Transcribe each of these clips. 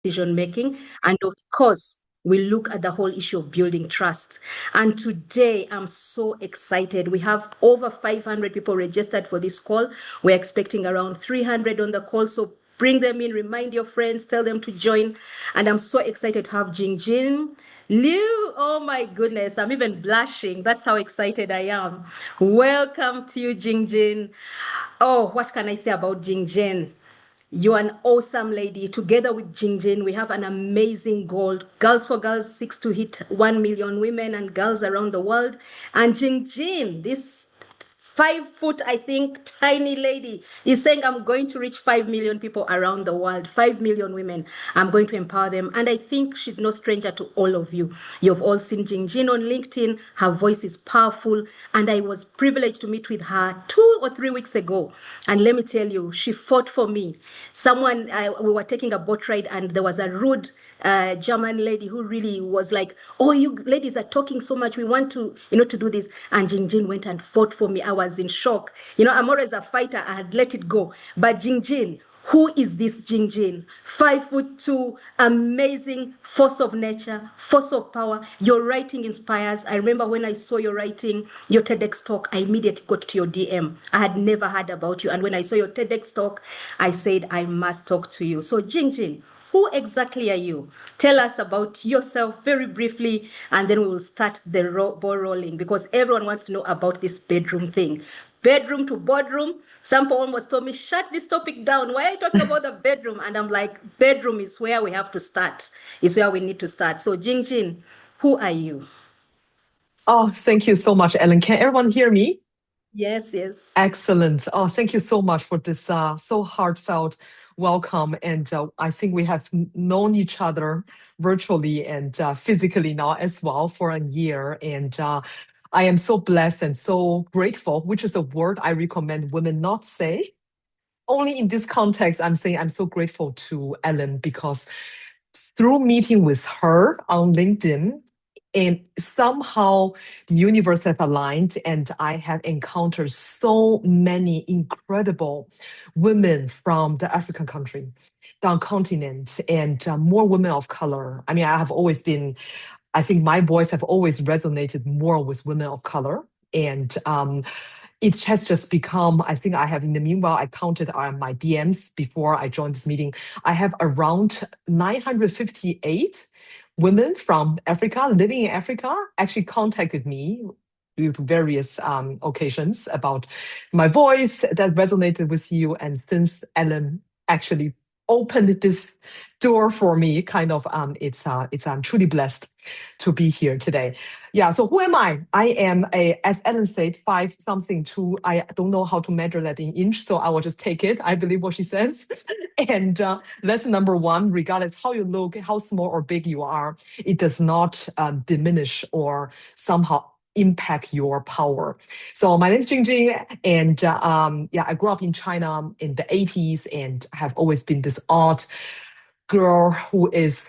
decision making. And of course, we look at the whole issue of building trust. And today, I'm so excited. We have over 500 people registered for this call. We're expecting around 300 on the call. So bring them in, remind your friends, tell them to join. And I'm so excited to have Jingjin Liu. Oh my goodness, I'm even blushing. That's how excited I am. Welcome to you, Jingjin. Oh, what can I say about Jingjin? You're an awesome lady. Together with Jingjin, we have an amazing goal. Girls for Girls seeks to hit 1 million women and girls around the world. And Jingjin, this 5 foot, I think, tiny lady is saying, I'm going to reach 5 million people around the world, 5 million women. I'm going to empower them. And I think she's no stranger to all of you. You've all seen Jingjin on LinkedIn. Her voice is powerful. And I was privileged to meet with her 2 or 3 weeks ago. And let me tell you, she fought for me. We were taking a boat ride, and there was a rude German lady who really was like, "Oh, you ladies are talking so much. We want to do this." And Jingjin went and fought for me. I was in shock. I'm always a fighter. I had let it go. But Jingjin, who is this Jingjin? 5'2", amazing force of nature, force of power. Your writing inspires. I remember when I saw your writing, your TEDx talk, I immediately got to your DM. I had never heard about you. And when I saw your TEDx talk, I said, I must talk to you. So Jingjin, who exactly are you? Tell us about yourself very briefly, and then we will start the ball rolling, because everyone wants to know about this bedroom thing. Bedroom to boardroom. Some almost told me, shut this topic down. Why are you talking about the bedroom? And I'm like, bedroom is where we have to start. It's where we need to start. So Jingjin, who are you? Oh, thank you so much, Ellen. Can everyone hear me? Yes, yes. Excellent. Oh, thank you so much for this so heartfelt welcome. And I think we have known each other virtually and physically now as well for a year. And I am so blessed and so grateful, which is a word I recommend women not say. Only in this context, I'm saying I'm so grateful to Ellen because through meeting with her on LinkedIn, and somehow the universe have aligned, and I have encountered so many incredible women from the African country, down continent, and more women of color. I mean, I think my voice have always resonated more with women of color. And it has just become, I think I have in the meanwhile, I counted my DMs before I joined this meeting. I have around 958 women from Africa, living in Africa, actually contacted me due to various occasions about my voice that resonated with you. And since Ellen actually opened this door for me, kind of, I'm truly blessed to be here today. Yeah, so who am I? I am as Ellen said, 5 something 2. I don't know how to measure that in inch, so I will just take it. I believe what she says. And lesson number 1, regardless how you look, how small or big you are, it does not diminish or somehow impact your power. So my name is Jingjin, and I grew up in China in the 80s and have always been this odd girl who is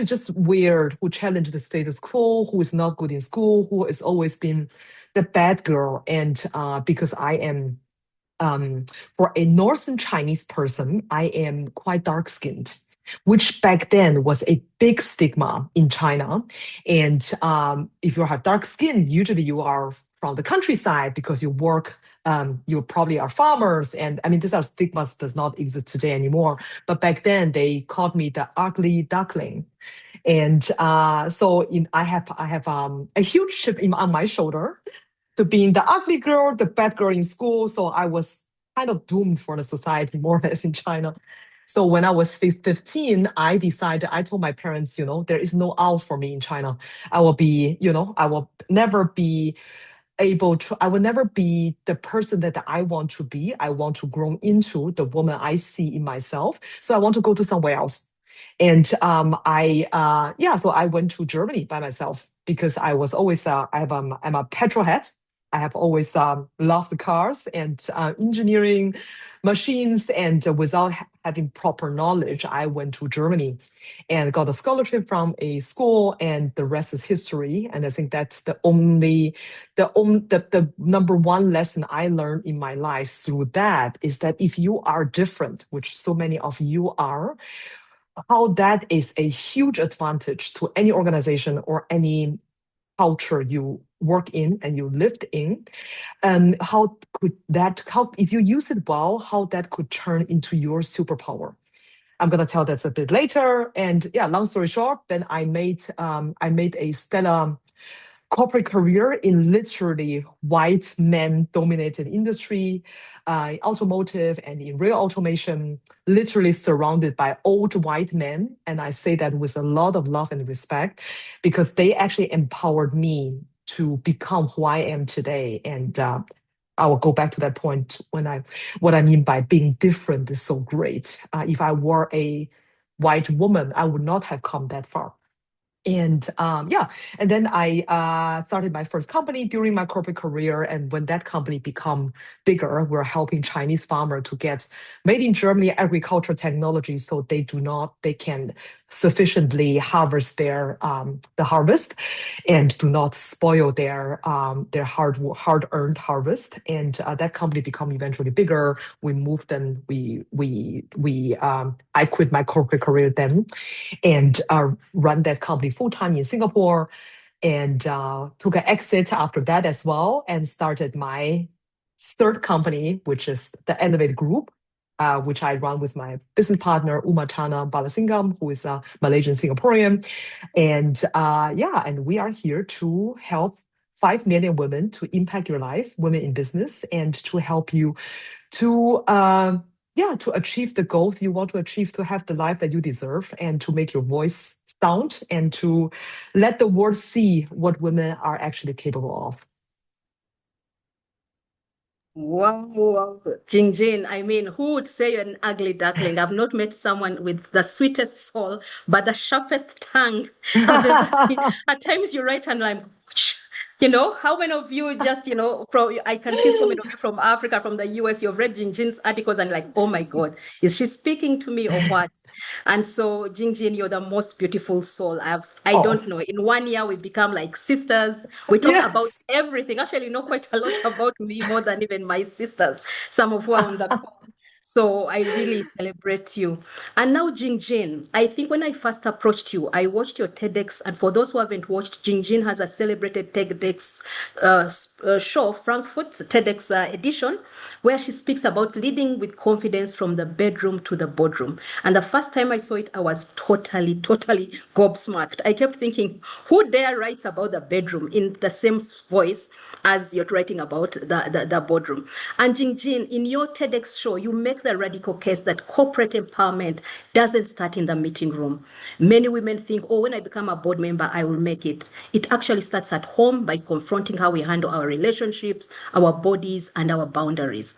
just weird, who challenged the status quo, who is not good in school, who has always been the bad girl. And because I am, for a Northern Chinese person, I am quite dark skinned, which back then was a big stigma in China. And if you have dark skin, usually you are from the countryside because you work, you probably are farmers. And I mean, these are stigmas does not exist today anymore. But back then they called me the ugly duckling. And I have a huge chip on my shoulder to being the ugly girl, the bad girl in school. So I was kind of doomed for the society, more or less, in China. So when I was 15, I told my parents, there is no out for me in China. I will never be I will never be the person that I want to be. I want to grow into the woman I see in myself. So I want to go to somewhere else. And so I went to Germany by myself because I was always, I'm a petrol head. I have always loved cars and engineering machines. And without having proper knowledge, I went to Germany and got a scholarship from a school, and the rest is history. And I think that's the number one lesson I learned in my life through that is that if you are different, which so many of you are, how that is a huge advantage to any organization or any culture you work in and you lived in, and how if you use it well, how that could turn into your superpower. I'm gonna tell that a bit later. And yeah, long story short, then I made a stellar corporate career in literally white men dominated industry, automotive and in real automation, literally surrounded by old white men. And I say that with a lot of love and respect because they actually empowered me to become who I am today. And I will go back to that point when what I mean by being different is so great. If I were a white woman, I would not have come that far. And yeah, and then I started my first company during my corporate career. And when that company become bigger, we're helping Chinese farmer to get made in Germany agriculture technology, so they can sufficiently harvest the harvest, and do not spoil their hard earned harvest. And that company become eventually bigger. We moved and we I quit my corporate career then and run that company full time in Singapore, and took an exit after that as well, and started my third company, which is the Innovate Group, which I run with my business partner Umatana Balasingam, who is a Malaysian Singaporean, and yeah, and we are here to help 5 million women to impact your life, women in business, and to help you to yeah, to achieve the goals you want to achieve, to have the life that you deserve, and to make your voice sound, and to let the world see what women are actually capable of. Wow, Jingjin. I mean, who would say you're an ugly duckling? I've not met someone with the sweetest soul, but the sharpest tongue I've ever seen. At times you write and like, how many of you just, I can see so many of you from Africa, from the US, you've read Jingjin's articles and like, oh my God, is she speaking to me or what? And so, Jingjin, you're the most beautiful soul. I Oh, don't know. In 1 year, we become like sisters. We talk about yes. everything. Actually, you know quite a lot about me, more than even my sisters, some of who are on the call. So I really celebrate you. And now, Jingjin, I think when I first approached you, I watched your TEDx. And for those who haven't watched, Jingjin has a celebrated TEDx show, Frankfurt TEDx edition, where she speaks about leading with confidence from the bedroom to the boardroom. And the first time I saw it, I was totally gobsmacked. I kept thinking, who dare writes about the bedroom in the same voice as you're writing about the boardroom? And Jingjin, in your TEDx show, you make the radical case that corporate empowerment doesn't start in the meeting room. Many women think, oh, when I become a board member, I will make it. It actually starts at home by confronting how we handle our relationships, our bodies, and our boundaries.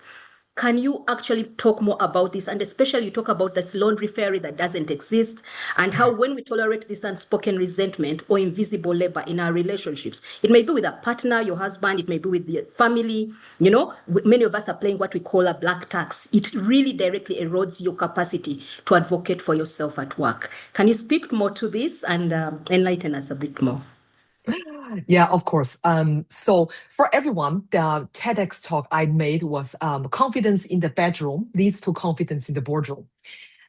Can you actually talk more about this? And especially you talk about this laundry fairy that doesn't exist, and how when we tolerate this unspoken resentment or invisible labor in our relationships, it may be with a partner, your husband, it may be with the family, many of us are playing what we call a black tax. It really directly erodes your capacity to advocate for yourself at work. Can you speak more to this and enlighten us a bit more? Yeah, of course. So for everyone, the TEDx talk I made was confidence in the bedroom leads to confidence in the boardroom.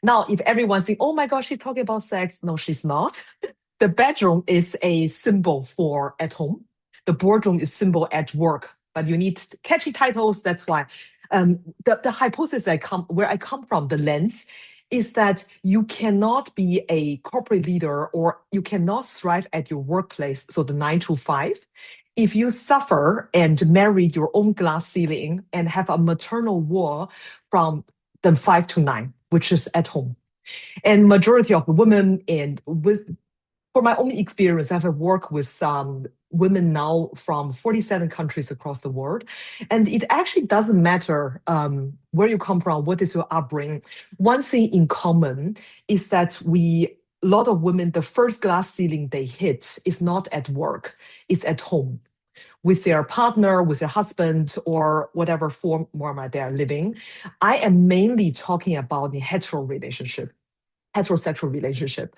Now, if everyone's saying, oh my gosh, she's talking about sex, no, she's not. The bedroom is a symbol for at home. The boardroom is symbol at work, but you need catchy titles. That's why the hypothesis where I come from, the lens, is that you cannot be a corporate leader or you cannot thrive at your workplace, so the 9 to 5, if you suffer and marry your own glass ceiling and have a maternal war from the 5 to 9, which is at home. And majority of the women, and with for my own experience, I've worked with some women now from 47 countries across the world. And it actually doesn't matter where you come from, what is your upbringing. One thing in common is that a lot of women, the first glass ceiling they hit is not at work, it's at home with their partner, with their husband, or whatever form they are living. I am mainly talking about the hetero relationship. heterosexual relationship.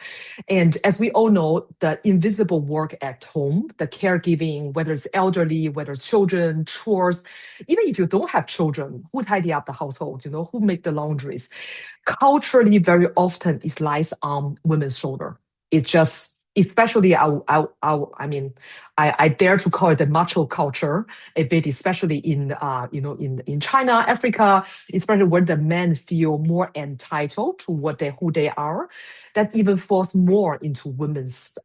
And as we all know, the invisible work at home, the caregiving, whether it's elderly, whether it's children, chores, even if you don't have children, who tidy up the household, who make the laundries, culturally very often it lies on women's shoulder. It's just, especially I dare to call it the macho culture a bit, especially in China, Africa, especially where the men feel more entitled to who they are. That even falls more into women's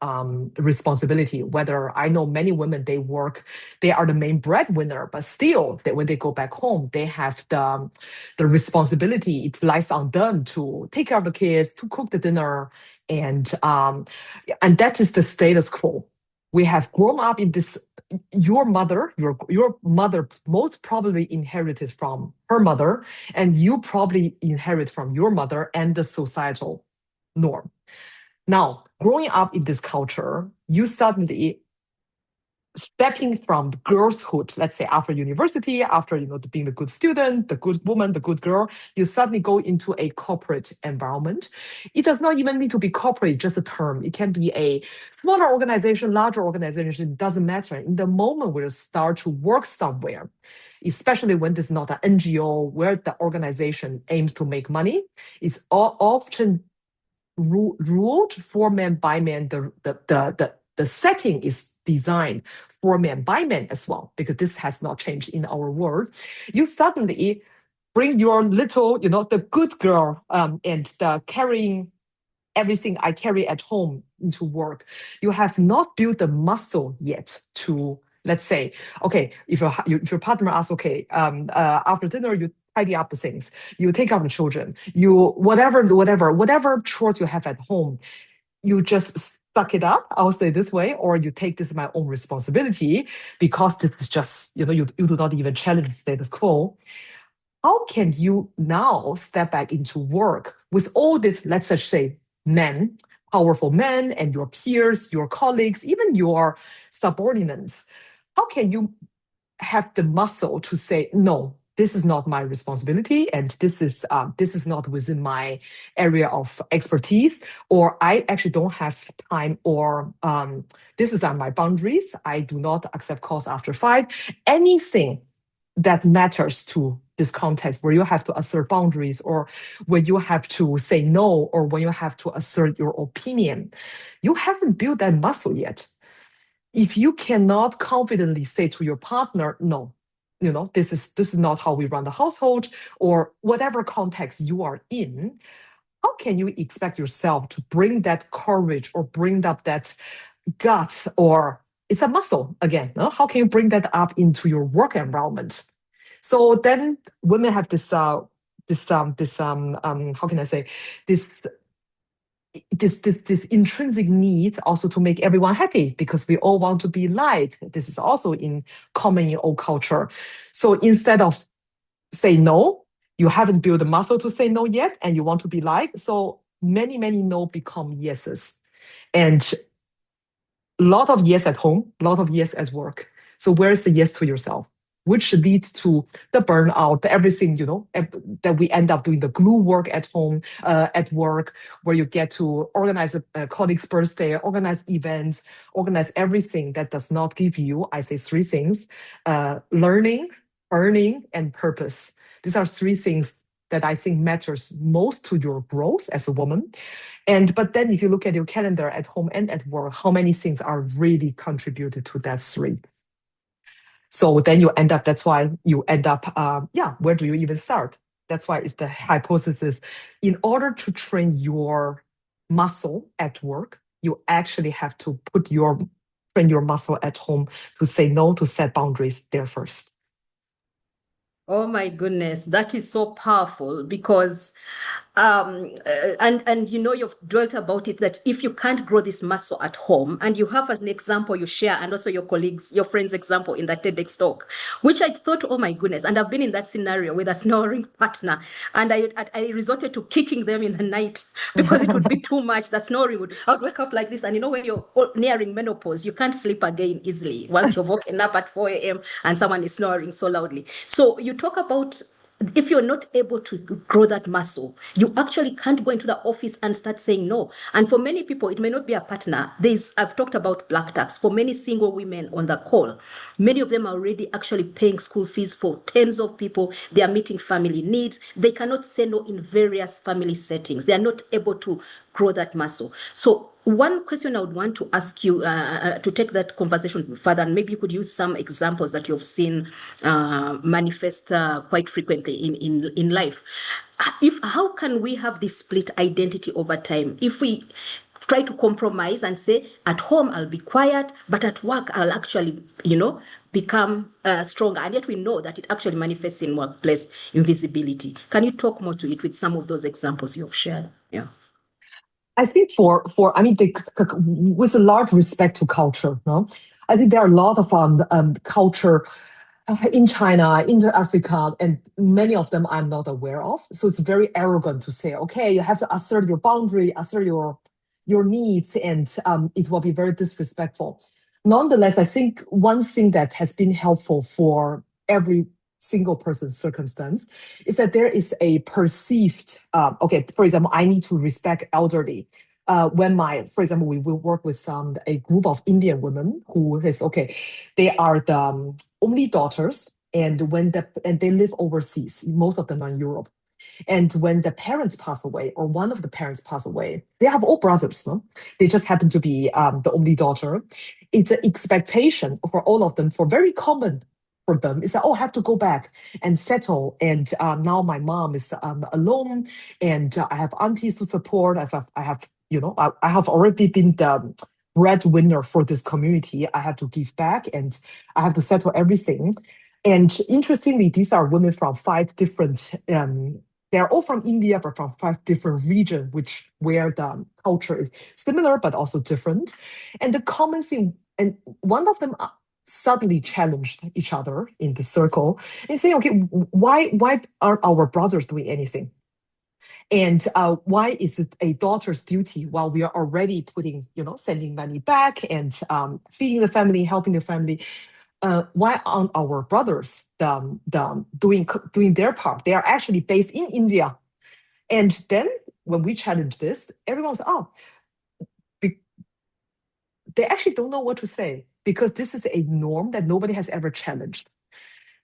responsibility. Whether I know many women, they are the main breadwinner, but still, when they go back home, they have the responsibility. It lies on them to take care of the kids, to cook the dinner, and that is the status quo. We have grown up in this. Your mother most probably inherited from her mother, and you probably inherit from your mother and the societal norm. Now, growing up in this culture, you suddenly stepping from girlshood, let's say after university, after being the good student, the good woman, the good girl, you suddenly go into a corporate environment. It does not even need to be corporate, just a term. It can be a smaller organization, larger organization, it doesn't matter. In the moment where you start to work somewhere, especially when this is not an NGO where the organization aims to make money, it's often ruled for men by men. The setting is designed for men by men as well, because this has not changed in our world. You suddenly bring your little, the good girl and the carrying everything I carry at home into work. You have not built the muscle yet to, let's say, okay, if your partner asks, okay, after dinner, you tidy up the things, you take care of the children, you whatever chores you have at home, you just suck it up, I'll say this way, or you take this as my own responsibility because this is just, you do not even challenge the status quo. How can you now step back into work with all this, let's just say, men, powerful men, and your peers, your colleagues, even your subordinates? How can you have the muscle to say, no, this is not my responsibility, and this is not within my area of expertise, or I actually don't have time, or this is on my boundaries. I do not accept calls after 5. Anything that matters to this context where you have to assert boundaries, or when you have to say no, or when you have to assert your opinion, you haven't built that muscle yet. If you cannot confidently say to your partner, no, this is not how we run the household, or whatever context you are in, how can you expect yourself to bring that courage or bring up that gut, or it's a muscle again? No? How can you bring that up into your work environment? So then women have this how can I say, this intrinsic need also to make everyone happy, because we all want to be liked. This is also common in all culture. So instead of say no, you haven't built the muscle to say no yet, and you want to be liked. So many no become yeses, and a lot of yes at home, a lot of yes at work. So where is the yes to yourself? Which leads to the burnout, everything, that we end up doing the glue work at home, at work, where you get to organize a colleague's birthday, organize events, organize everything that does not give you, I say 3 things, learning, earning, and purpose. These are 3 things that I think matters most to your growth as a woman. But then if you look at your calendar at home and at work, how many things are really contributed to that 3? So then that's why you end up, where do you even start? That's why it's the hypothesis. In order to train your muscle at work, you actually have to train your muscle at home to say no, to set boundaries there first. Oh my goodness, that is so powerful, because and you've dwelt about it, that if you can't grow this muscle at home, and you have an example you share, and also your colleagues, your friends' example in that TEDx talk, which I thought, oh my goodness, and I've been in that scenario with a snoring partner, and I resorted to kicking them in the night because it would be too much. The snoring I would wake up like this, and when you're nearing menopause, you can't sleep again easily once you've woken up at 4 a.m. and someone is snoring so loudly. So you talk about if you're not able to grow that muscle, you actually can't go into the office and start saying no. And for many people, it may not be a partner. I've talked about black tax. For many single women on the call, many of them are already actually paying school fees for tens of people. They are meeting family needs. They cannot say no in various family settings. They are not able to grow that muscle. So one question I would want to ask you to take that conversation further, and maybe you could use some examples that you've seen manifest quite frequently in life. If how can we have this split identity over time? If we try to compromise and say, at home I'll be quiet, but at work I'll actually, become stronger. And yet we know that it actually manifests in workplace invisibility. Can you talk more to it with some of those examples you've shared? Yeah. I think I mean, with a large respect to culture, no, I think there are a lot of culture in China, in Africa, and many of them I'm not aware of. So it's very arrogant to say, okay, you have to assert your boundary, assert your needs, and it will be very disrespectful. Nonetheless, I think one thing that has been helpful for every single person's circumstance is that there is a perceived, okay, for example, I need to respect elderly. For example, we will work with a group of Indian women who is, okay, they are the only daughters, and they live overseas, most of them are in Europe. And when the parents pass away, or one of the parents pass away, they have all brothers, no? They just happen to be the only daughter. It's an expectation for all of them, for very common for them, is that, oh, I have to go back and settle. And now my mom is alone, and I have aunties to support. I have already been the breadwinner for this community. I have to give back, and I have to settle everything. And interestingly, these are women from five different they're all from India, but from five different regions, where the culture is similar but also different. And the common thing, and one of them suddenly challenged each other in the circle and saying, okay, why are our brothers doing anything? And why is it a daughter's duty while we are already sending money back and feeding the family, helping the family? Why aren't our brothers doing their part? They are actually based in India. And then when we challenge this, everyone's, they actually don't know what to say, because this is a norm that nobody has ever challenged.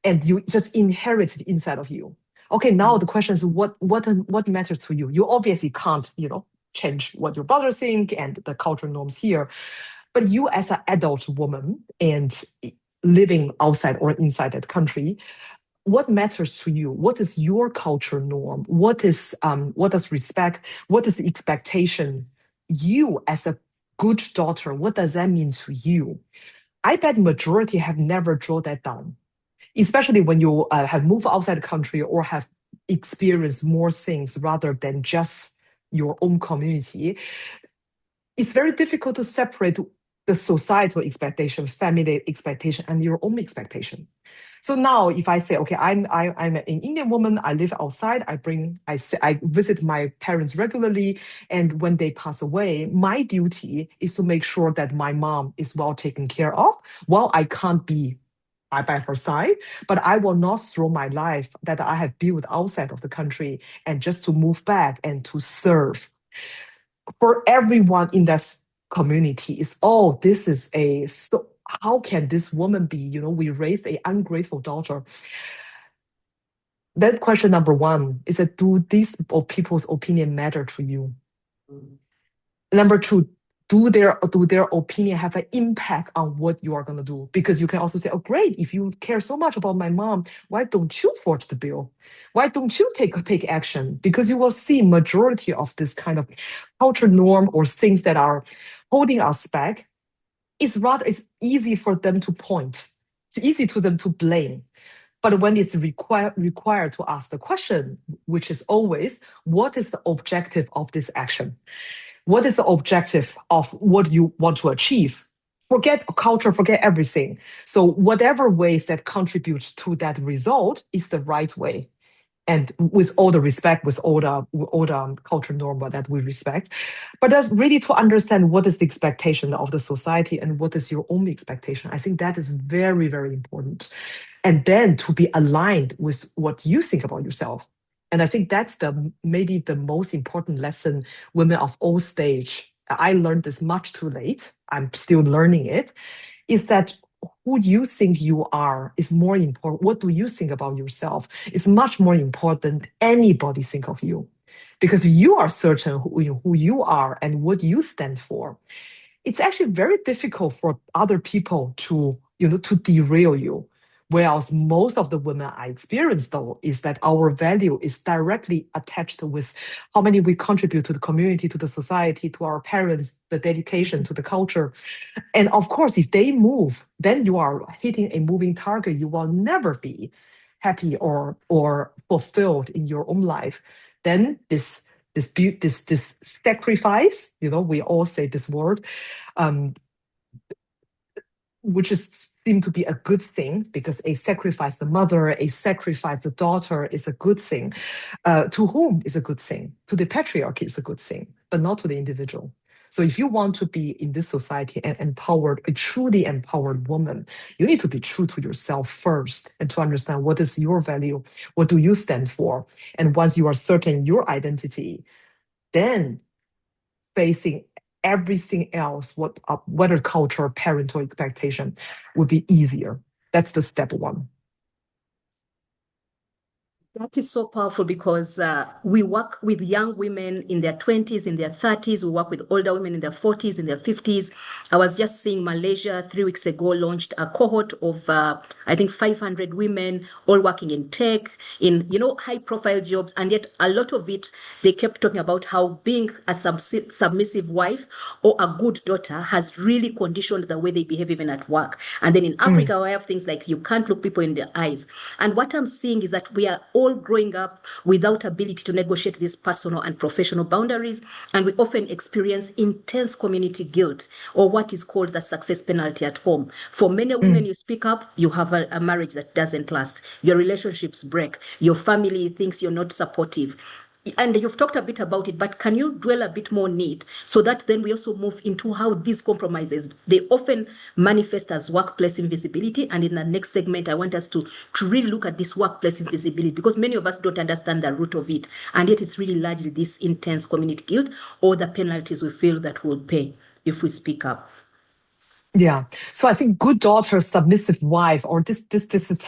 And you just inherit it inside of you. Okay, now the question is, what matters to you? You obviously can't, change what your brothers think and the cultural norms here. But you as an adult woman and living outside or inside that country, what matters to you? What is your culture norm? What does respect? What is the expectation? You as a good daughter, what does that mean to you? I bet majority have never drawn that down, especially when you have moved outside the country or have experienced more things rather than just your own community. It's very difficult to separate the societal expectation, family expectation, and your own expectation. So now, if I say, okay, I'm an Indian woman, I live outside, I visit my parents regularly, and when they pass away, my duty is to make sure that my mom is well taken care of. While I can't be by her side, but I will not throw my life that I have built outside of the country and just to move back and to serve. For everyone in that community is, oh, this is so how can this woman be, we raised a ungrateful daughter. Then question number one is that, do these people's opinion matter to you? Number two, do their opinion have an impact on what you are going to do? Because you can also say, oh, great, if you care so much about my mom, why don't you forge the bill? Why don't you take action? Because you will see majority of this kind of culture norm or things that are holding us back, it's easy for them to point. It's easy to them to blame. But when it's required to ask the question, which is always, what is the objective of this action? What is the objective of what you want to achieve? Forget culture, forget everything. So whatever ways that contributes to that result is the right way. and with all the respect, with all the cultural norm that we respect, but that's really to understand what is the expectation of the society and what is your own expectation. I think that is very, very important. And then to be aligned with what you think about yourself. And I think that's the maybe the most important lesson women of all stage. I learned this much too late. I'm still learning it. Is that who you think you are is more important. What do you think about yourself is much more important than anybody think of you, because you are certain who you are and what you stand for. It's actually very difficult for other people to to derail you. Whereas most of the women I experience, though, is that our value is directly attached with how many we contribute to the community, to the society, to our parents, the dedication to the culture. And of course, if they move, then you are hitting a moving target. You will never be happy or fulfilled in your own life. Then this sacrifice, we all say this word, um, which is seem to be a good thing, because a sacrifice the mother, a sacrifice the daughter is a good thing. To whom is a good thing? To the patriarchy is a good thing, but not to the individual. So if you want to be in this society and empowered, a truly empowered woman, you need to be true to yourself first and to understand what is your value, what do you stand for. And once you are certain your identity, then facing everything else, whether culture or parental expectation, would be easier. That's the step one. That is so powerful because we work with young women in their 20s, in their 30s. We work with older women in their 40s, in their 50s. I was just seeing Malaysia 3 weeks ago launched a cohort of, I think, 500 women, all working in tech, in, high profile jobs. And yet a lot of it, they kept talking about how being a submissive wife or a good daughter has really conditioned the way they behave even at work. And then in Mm. Africa, we have things like you can't look people in the eyes. And what I'm seeing is that we are all growing up without ability to negotiate these personal and professional boundaries, and we often experience intense community guilt, or what is called the success penalty at home. For many women, Mm. you speak up, you have a marriage that doesn't last, your relationships break, your family thinks you're not supportive. And you've talked a bit about it, but can you dwell a bit more neat so that then we also move into how these compromises, they often manifest as workplace invisibility. And in the next segment, I want us to really look at this workplace invisibility, because many of us don't understand the root of it. And yet it's really largely this intense community guilt or the penalties we feel that we'll pay if we speak up. Yeah. So I think good daughter, submissive wife, or this is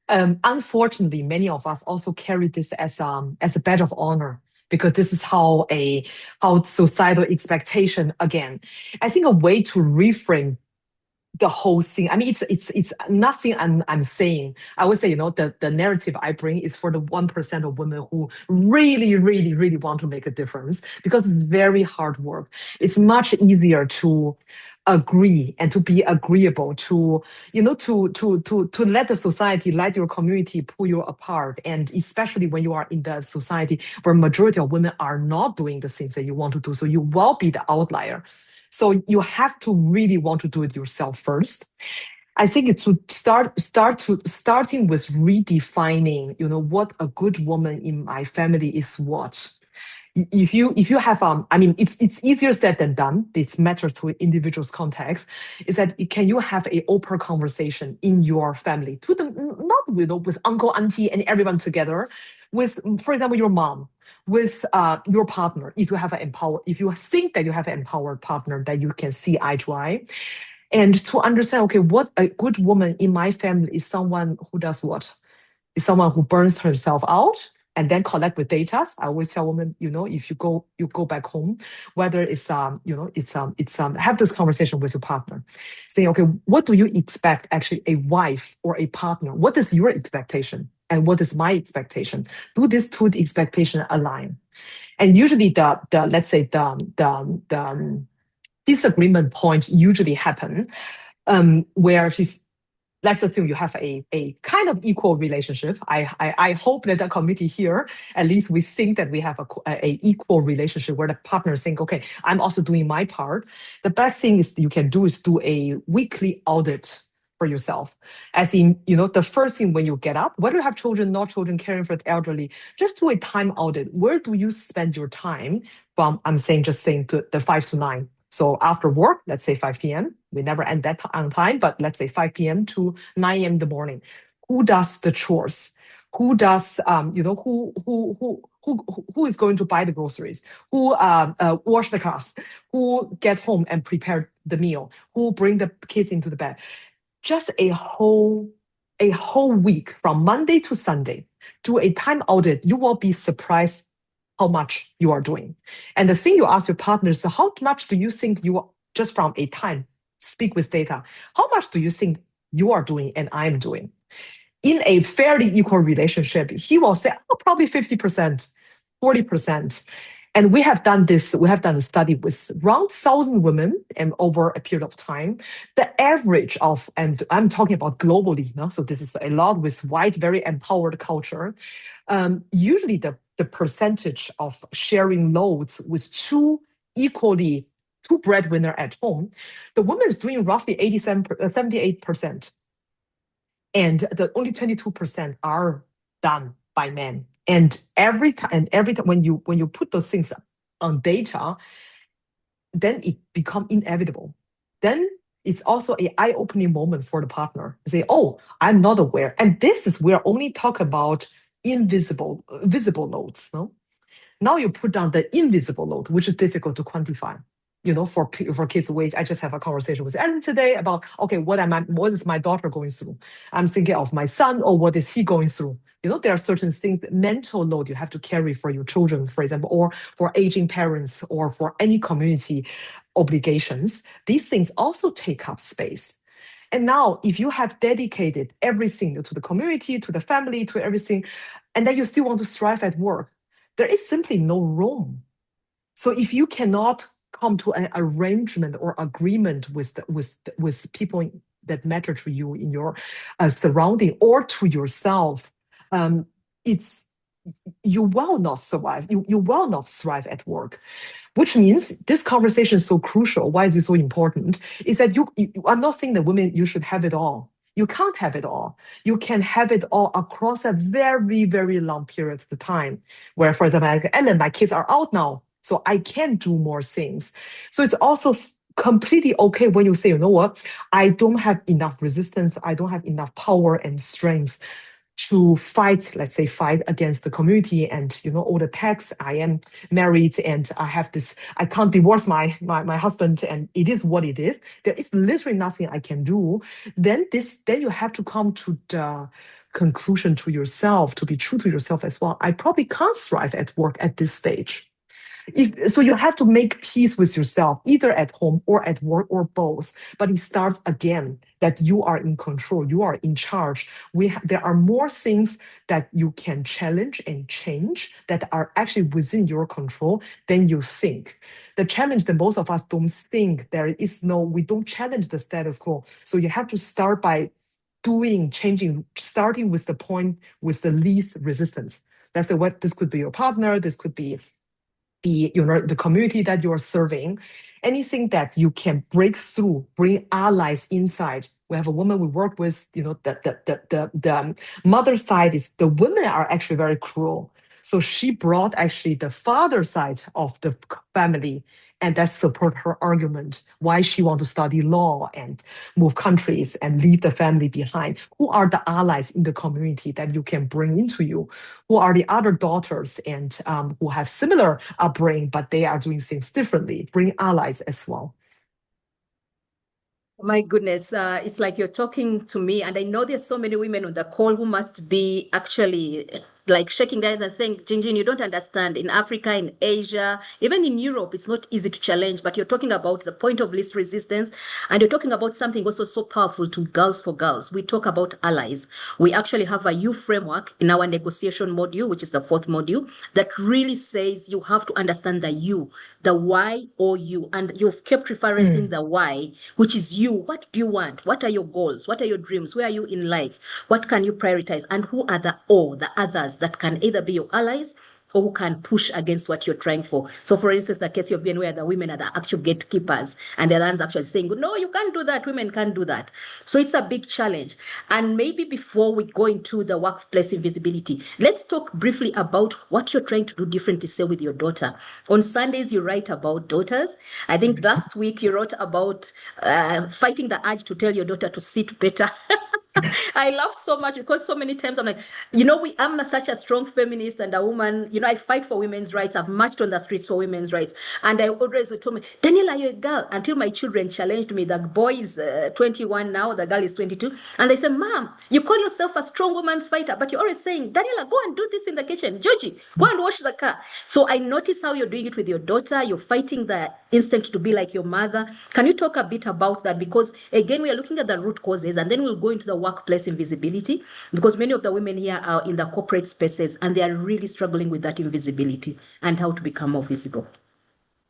unfortunately many of us also carry this as a badge of honor, because this is how societal expectation again. I think a way to reframe the whole thing. I mean, it's nothing I'm saying. I would say, the narrative I bring is for the 1% of women who really, really, really want to make a difference, because it's very hard work. It's much easier to agree and to be agreeable, to let the society, let your community pull you apart. And especially when you are in the society where majority of women are not doing the things that you want to do, so you will be the outlier. So you have to really want to do it yourself first. I think it's to starting with redefining, what a good woman in my family is. What if you have I mean, it's easier said than done. This matters to individuals' context. Is that can you have a open conversation in your family, to the not with uncle, auntie, and everyone together, with, for example, your mom, with your partner, if you think that you have an empowered partner that you can see eye to eye, and to understand, okay, what a good woman in my family is someone who does what? Is someone who burns herself out and then collect with data. I always tell women, if you go back home, whether it's have this conversation with your partner, saying, okay, what do you expect actually a wife or a partner? What is your expectation? And what is my expectation? Do these two expectation align? And usually the let's say the disagreement point usually happen where she's, let's assume you have a kind of equal relationship. I hope that the committee here, at least we think that we have a equal relationship where the partners think, okay, I'm also doing my part. The best thing is you can do is do a weekly audit. for yourself. As in, the first thing when you get up, whether you have children, not children, caring for the elderly, just do a time audit. Where do you spend your time from? Just saying to the 5 to 9. So after work, let's say 5 p.m. We never end that on time, but let's say 5 p.m. to 9 a.m. in the morning. Who does the chores? Who does, who is going to buy the groceries? Who wash the cars? Who get home and prepare the meal? Who bring the kids into the bed? Just a whole week from Monday to Sunday, do a time audit. You will be surprised how much you are doing. And the thing you ask your partner is, how much do you think you are, just from a time, speak with data, how much do you think you are doing and I'm doing? In a fairly equal relationship, he will say, oh, probably 50%, 40%. And we have done a study with around 1,000 women and over a period of time. The average of, and I'm talking about globally, so this is a lot with white, very empowered culture. Usually the percentage of sharing loads with two breadwinner at home, the woman is doing roughly 78%. And the only 22% are done by men. And every time when you put those things on data, then it becomes inevitable. Then it's also an eye-opening moment for the partner. Say, oh, I'm not aware. And this is where only talk about visible loads. No? Now you put down the invisible load, which is difficult to quantify. For kids' wage, I just have a conversation with Ellen today about, okay, what is my daughter going through? I'm thinking of my son, or what is he going through? There are certain things, mental load you have to carry for your children, for example, or for aging parents, or for any community obligations. These things also take up space. And now, if you have dedicated everything to the community, to the family, to everything, and then you still want to strive at work, there is simply no room. So if you cannot come to an arrangement or agreement with people that matter to you in your surrounding or to yourself, you will not survive. You will not thrive at work. Which means this conversation is so crucial. Why is it so important? Is that I'm not saying that women, you should have it all. You can't have it all. You can have it all across a very, very long period of time. Where, for example, and then my kids are out now, so I can do more things. So it's also completely okay when you say, you know what, I don't have enough resistance. I don't have enough power and strength to fight against the community and all the tax. I am married and I have this, I can't divorce my husband, and it is what it is. There is literally nothing I can do. Then you have to come to the conclusion to yourself, to be true to yourself as well. I probably can't thrive at work at this stage. So you have to make peace with yourself, either at home or at work or both. But it starts again that you are in control, you are in charge. There are more things that you can challenge and change that are actually within your control than you think. The challenge that most of us don't think we don't challenge the status quo. So you have to start by changing, starting with the point with the least resistance. This could be your partner, this could be the community that you are serving, anything that you can break through, bring allies inside. We have a woman we work with, the mother side is, the women are actually very cruel. So she brought actually the father side of the family, and that support her argument why she wants to study law and move countries and leave the family behind. Who are the allies in the community that you can bring into you? Who are the other daughters and who have similar upbringing, but they are doing things differently? Bring allies as well. My goodness, it's like you're talking to me, and I know there's so many women on the call who must be actually like shaking their heads and saying, Jingjin, you don't understand. In Africa, in Asia, even in Europe, it's not easy to challenge, but you're talking about the point of least resistance, and you're talking about something also so powerful to Girls for Girls. We talk about allies. We actually have a U framework in our negotiation module, which is the fourth module, that really says you have to understand the U, the Y or you, and you've kept referencing the Y, which is you. What do you want? What are your goals? What are your dreams? Where are you in life? What can you prioritize? And who are the O, the others that can either be your allies or who can push against what you're trying for. So, for instance, the case of where the women are the actual gatekeepers and the ones actually saying, no, you can't do that, women can't do that. So, it's a big challenge. And maybe before we go into the workplace invisibility, let's talk briefly about what you're trying to do differently, say, with your daughter. On Sundays, you write about daughters. I think last week you wrote about fighting the urge to tell your daughter to sit better. I laughed so much because so many times I'm like, I'm such a strong feminist and a woman, I fight for women's rights. I've marched on the streets for women's rights. And I always would tell me, Daniela, you're a girl. Until my children challenged me. The boy is 21 now, the girl is 22. And they said, Mom, you call yourself a strong woman's fighter, but you're always saying, Daniela, go and do this in the kitchen. Georgie, go and wash the car. So I notice how you're doing it with your daughter. You're fighting the instinct to be like your mother. Can you talk a bit about that? Because again, we are looking at the root causes and then we'll go into the workplace invisibility because many of the women here are in the corporate spaces and they are really struggling with that invisibility and how to become more visible.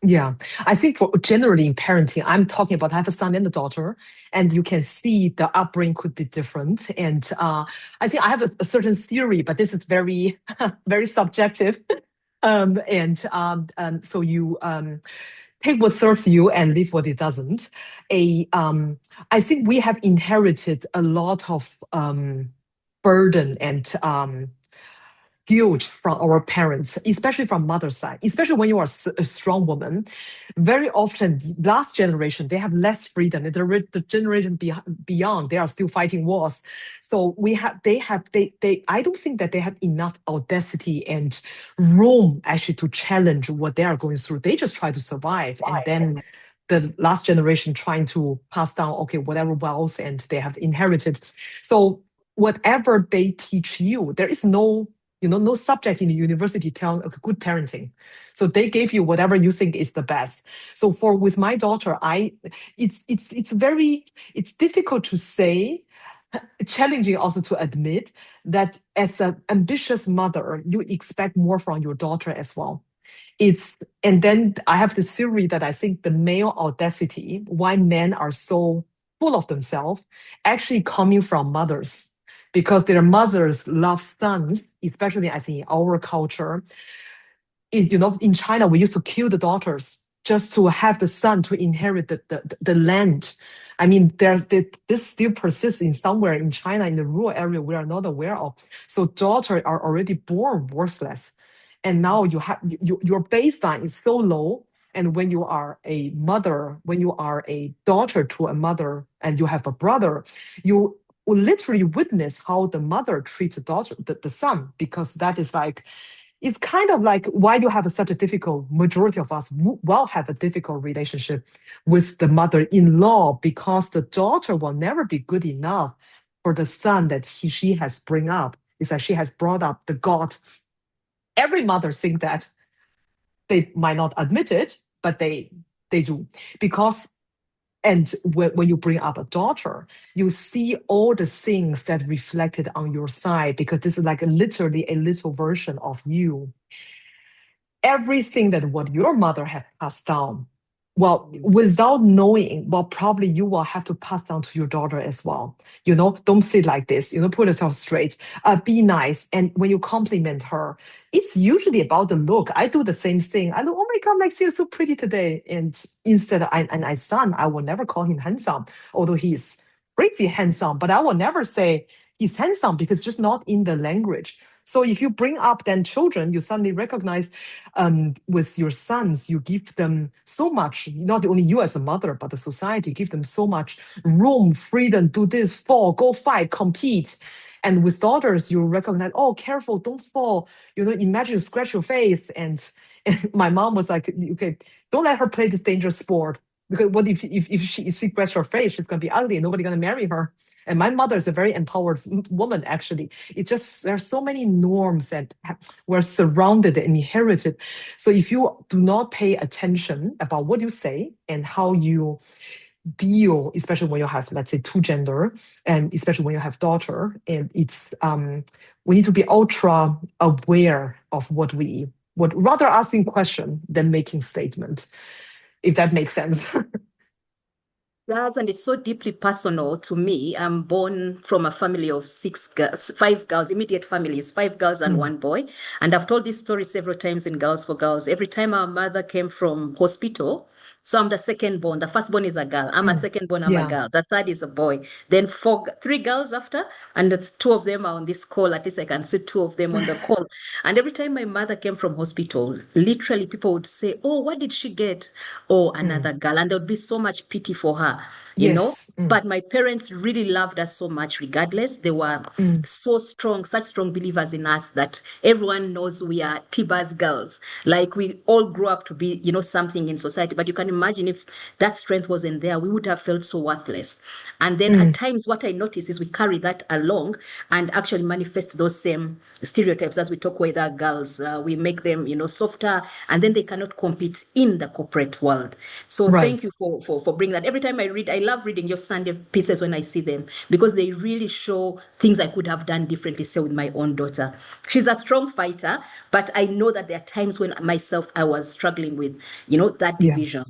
Yeah, I think for generally in parenting, I'm talking about I have a son and a daughter, and you can see the upbringing could be different. And I think I have a certain theory, but this is very, very subjective. So you take what serves you and leave what it doesn't. I think we have inherited a lot of burden and guilt from our parents, especially from mother's side, especially when you are a strong woman. Very often, last generation, they have less freedom. The generation beyond, they are still fighting wars. So I don't think that they have enough audacity and room actually to challenge what they are going through. They just try to survive. And then the last generation trying to pass down, okay, whatever wealth and they have inherited. So whatever they teach you, there is no subject in the university telling okay, good parenting. So they gave you whatever you think is the best. So with my daughter, it's difficult to say, challenging also to admit that as an ambitious mother, you expect more from your daughter as well. And then I have this theory that I think the male audacity, why men are so full of themselves, actually coming from mothers because their mothers love sons, especially I think in our culture. In China, we used to kill the daughters just to have the son to inherit the land. I mean, this still persists in somewhere in China, in the rural area we are not aware of. So daughters are already born worthless. And now your baseline is so low. And when you are a mother, when you are a daughter to a mother and you have a brother, you will literally witness how the mother treats the son, because that is like, it's kind of like why you have such a difficult, majority of us will have a difficult relationship with the mother-in-law, because the daughter will never be good enough for the son that she has bring up. It's like she has brought up the God. Every mother think that. They might not admit it, but they do. And when you bring up a daughter, you see all the things that reflected on your side, because this is like literally a little version of you. Everything that what your mother had passed down, well, without knowing, well, probably you will have to pass down to your daughter as well. Don't sit like this, put yourself straight, be nice. And when you compliment her, it's usually about the look. I do the same thing. I look, oh my God, Max, you're so pretty today. And instead, my son, I will never call him handsome, although he's crazy handsome, but I will never say he's handsome because it's just not in the language. So if you bring up then children, you suddenly recognize with your sons, you give them so much, not only you as a mother, but the society, give them so much room, freedom, do this, fall, go fight, compete. And with daughters, you recognize, oh, careful, don't fall. Imagine you scratch your face. And my mom was like, okay, don't let her play this dangerous sport. Because what if she scratches her face, she's going to be ugly and nobody's going to marry her. And my mother is a very empowered woman, actually. There are so many norms that were surrounded and inherited. So if you do not pay attention about what you say and how you deal, especially when you have, let's say, two gender, and especially when you have daughter, and we need to be ultra aware of what rather asking question than making statement, if that makes sense. Yes, and it's so deeply personal to me. I'm born from a family of six girls, five girls, immediate families, five girls and Mm, one boy. And I've told this story several times in Girls for Girls. Every time our mother came from hospital, so I'm the second born. The first born is a girl. I'm a mm. second born, I'm a Yeah. girl. The third is a boy. Then three girls after, and it's two of them are on this call. At least I can see two of them on the call. And every time my mother came from hospital, literally people would say, "Oh, what did she get?" Oh, Mm. another girl. And there would be so much pity for her, you know? Yes. Mm, But my parents really loved us so much, regardless. They were mm, so strong, such strong believers in us that everyone knows we are Tiba's girls. Like we all grew up to be, something in society. But you can imagine if that strength wasn't there, we would have felt so worthless. And then at mm, times, what I notice is we carry that along and actually manifest those same stereotypes as we talk with our girls. We make them, softer, and then they cannot compete in the corporate world. So right. thank you for bringing that. Every time I read, I love reading your Sunday pieces when I see them because they really show things I could have done differently. Say with my own daughter, she's a strong fighter, but I know that there are times when myself I was struggling with, that Yeah. division.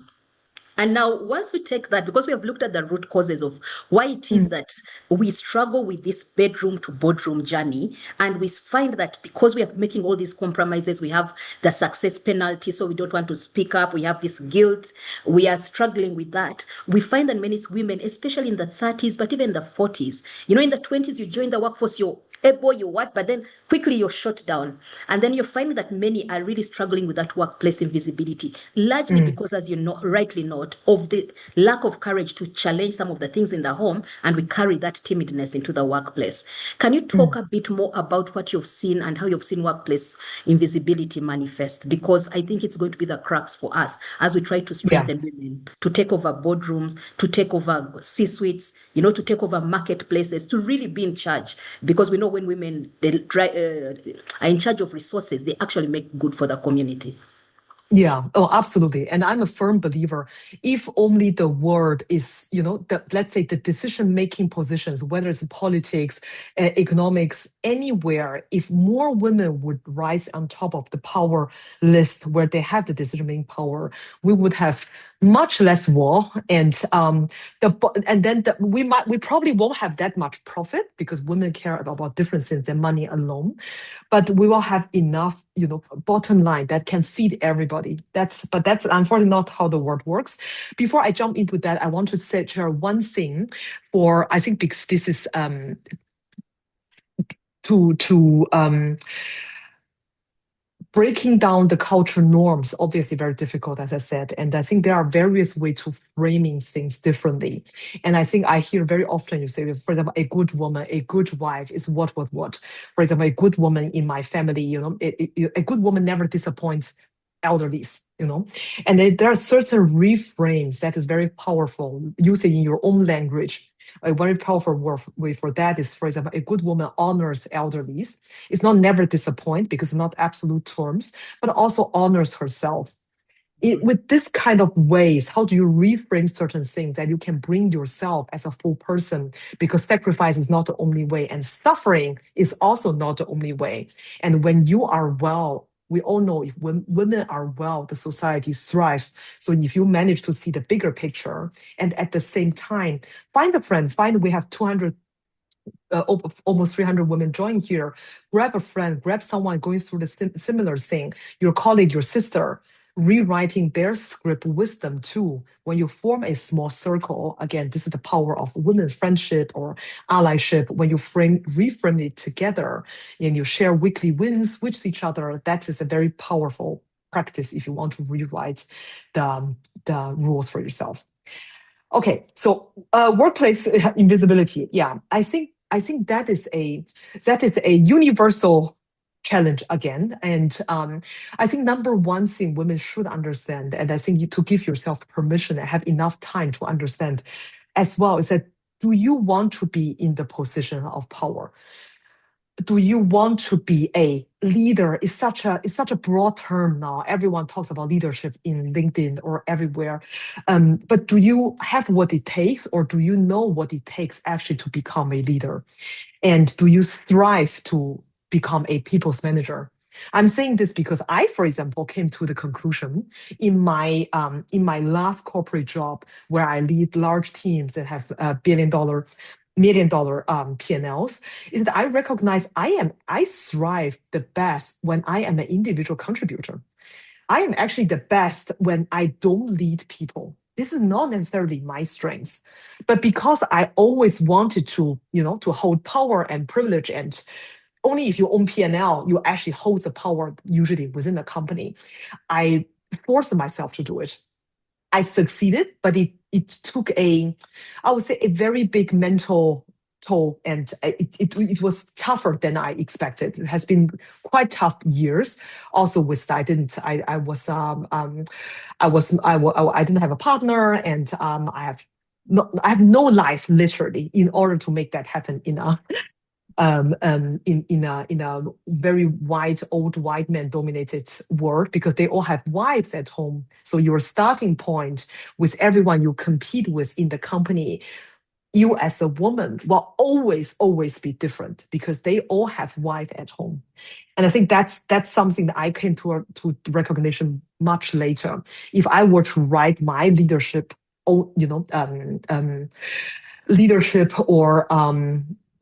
And now, once we take that, because we have looked at the root causes of why it is Mm, that we struggle with this bedroom to boardroom journey, and we find that because we are making all these compromises, we have the success penalty, so we don't want to speak up, we have this guilt, we are struggling with that. We find that many women, especially in the 30s, but even the 40s, in the 20s, you join the workforce, you're able, you what, but then quickly you're shut down. And then you find that many are really struggling with that workplace invisibility, largely mm. because, as you know, rightly note, of the lack of courage to challenge some of the things in the home, and we carry that timidness into the workplace. Can you talk Mm. a bit more about what you've seen and how you've seen workplace invisibility manifest? Because I think it's going to be the crux for us as we try to Yeah. strengthen women to take over boardrooms, to take over C-suites, to take over marketplaces, to really be in charge. Because we know when women are in charge of resources, they actually make good for the community. Yeah, oh, absolutely. And I'm a firm believer, if only the word is, let's say the decision-making positions, whether it's politics, economics, anywhere, if more women would rise on top of the power list where they have the decision-making power, we would have much less war, and we probably won't have that much profit because women care about different things than money alone, but we will have enough, bottom line that can feed everybody. That's unfortunately not how the world works. Before I jump into that, I want to share one thing for, I think, because this is to breaking down the cultural norms, obviously very difficult, as I said. And I think there are various ways to framing things differently. And I think I hear very often you say, for example, a good woman, a good wife is what. For example, a good woman in my family, a good woman never disappoints elderlies, And there are certain reframes that is very powerful, using in your own language. A very powerful way for that is, for example, a good woman honors elderlies. It's not never disappoint because it's not absolute terms, but also honors herself. With this kind of ways, how do you reframe certain things that you can bring yourself as a full person? Because sacrifice is not the only way, and suffering is also not the only way. And when you are well, we all know if women are well, the society thrives. So if you manage to see the bigger picture, and at the same time, find a friend, we have 200 almost 300 women join here. Grab a friend, grab someone going through the similar thing, your colleague, your sister, rewriting their script with them too. When you form a small circle, again, this is the power of women friendship or allyship. When you reframe it together and you share weekly wins with each other, that is a very powerful practice if you want to rewrite the rules for yourself. Okay, so workplace invisibility. Yeah, I think that is a universal challenge again, and I think number one thing women should understand, and I think to give yourself permission and have enough time to understand as well, is that do you want to be in the position of power? Do you want to be a leader? It's such a broad term now. Everyone talks about leadership in LinkedIn or everywhere. But do you have what it takes, or do you know what it takes actually to become a leader? And do you strive to become a people's manager? I'm saying this because I, for example, came to the conclusion in my last corporate job where I lead large teams that have billion-dollar, million-dollar P&Ls, is that I recognize I thrive the best when I am an individual contributor. I am actually the best when I don't lead people. This is not necessarily my strengths, but because I always wanted to, to hold power and privilege, and only if you own P&L, you actually hold the power usually within the company. I forced myself to do it. I succeeded, but it took I would say, a very big mental toll, and it was tougher than I expected. It has been quite tough years. Also, with I didn't have a partner, and I have no life literally in order to make that happen in a very old white man dominated world, because they all have wives at home. So your starting point with everyone you compete with in the company, you as a woman will always be different because they all have wife at home. And I think that's something that I came to recognition much later. If I were to write my leadership, leadership or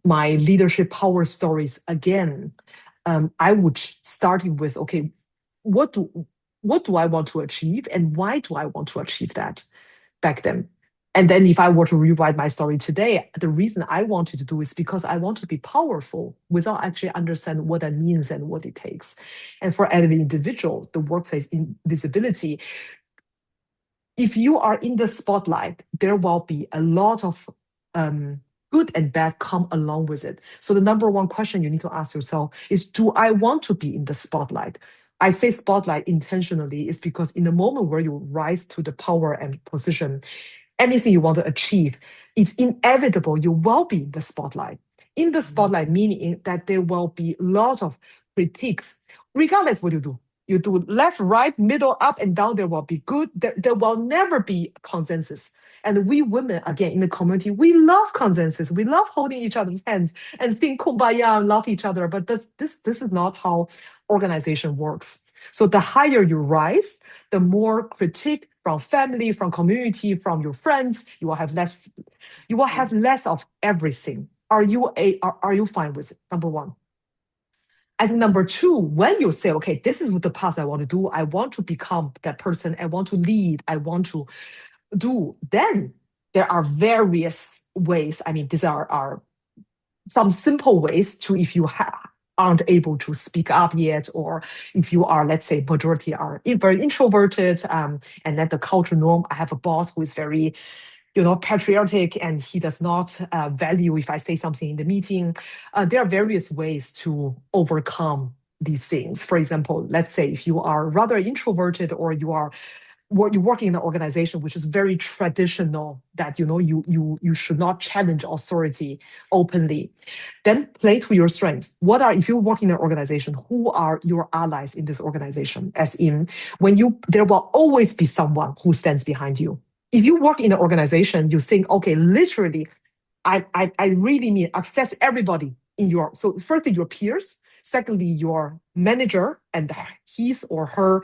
my leadership power stories again, I would start with, okay, what do I want to achieve, and why do I want to achieve that back then? And then if I were to rewrite my story today, the reason I wanted to do is because I want to be powerful without actually understanding what that means and what it takes. And for every individual, the workplace invisibility, if you are in the spotlight, there will be a lot of good and bad come along with it. So the number one question you need to ask yourself is, do I want to be in the spotlight? I say spotlight intentionally is because in the moment where you rise to the power and position, anything you want to achieve, it's inevitable you will be in the spotlight. In the spotlight, meaning that there will be lots of critiques, regardless what you do. You do left, right, middle, up, and down, there will be good. There will never be consensus. And we women, again, in the community, we love consensus. We love holding each other's hands and sing kumbaya and love each other. But this is not how organization works. So the higher you rise, the more critique from family, from community, from your friends, you will have less. You will have less of everything. Are you fine with it? Number one. I think number two, when you say, okay, this is what the path I want to do, I want to become that person, I want to lead, I want to do, then there are various ways. I mean, these are some simple ways to, if you aren't able to speak up yet, or if you are, let's say, majority are very introverted, and that the cultural norm, I have a boss who is very patriotic, and he does not value if I say something in the meeting. There are various ways to overcome these things. For example, let's say if you are rather introverted, or you're working in an organization which is very traditional, that you should not challenge authority openly, then play to your strengths. If you work in an organization, who are your allies in this organization? As in, there will always be someone who stands behind you. If you work in an organization, you think, okay, literally, I really mean access everybody so firstly, your peers, secondly, your manager and his or her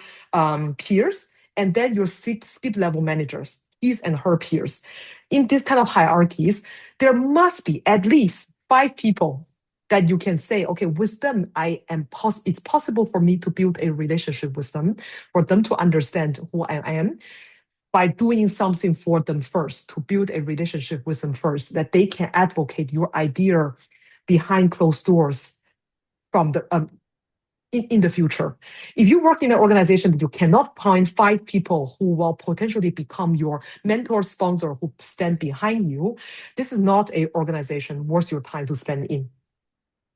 peers, and then your skip level managers, his and her peers. In this kind of hierarchies, there must be at least 5 people that you can say, okay, with them, it's possible for me to build a relationship with them, for them to understand who I am, by doing something for them first, to build a relationship with them first, that they can advocate your idea behind closed doors from in the future. If you work in an organization that you cannot find 5 people who will potentially become your mentor, sponsor, who stand behind you, this is not an organization worth your time to spend in.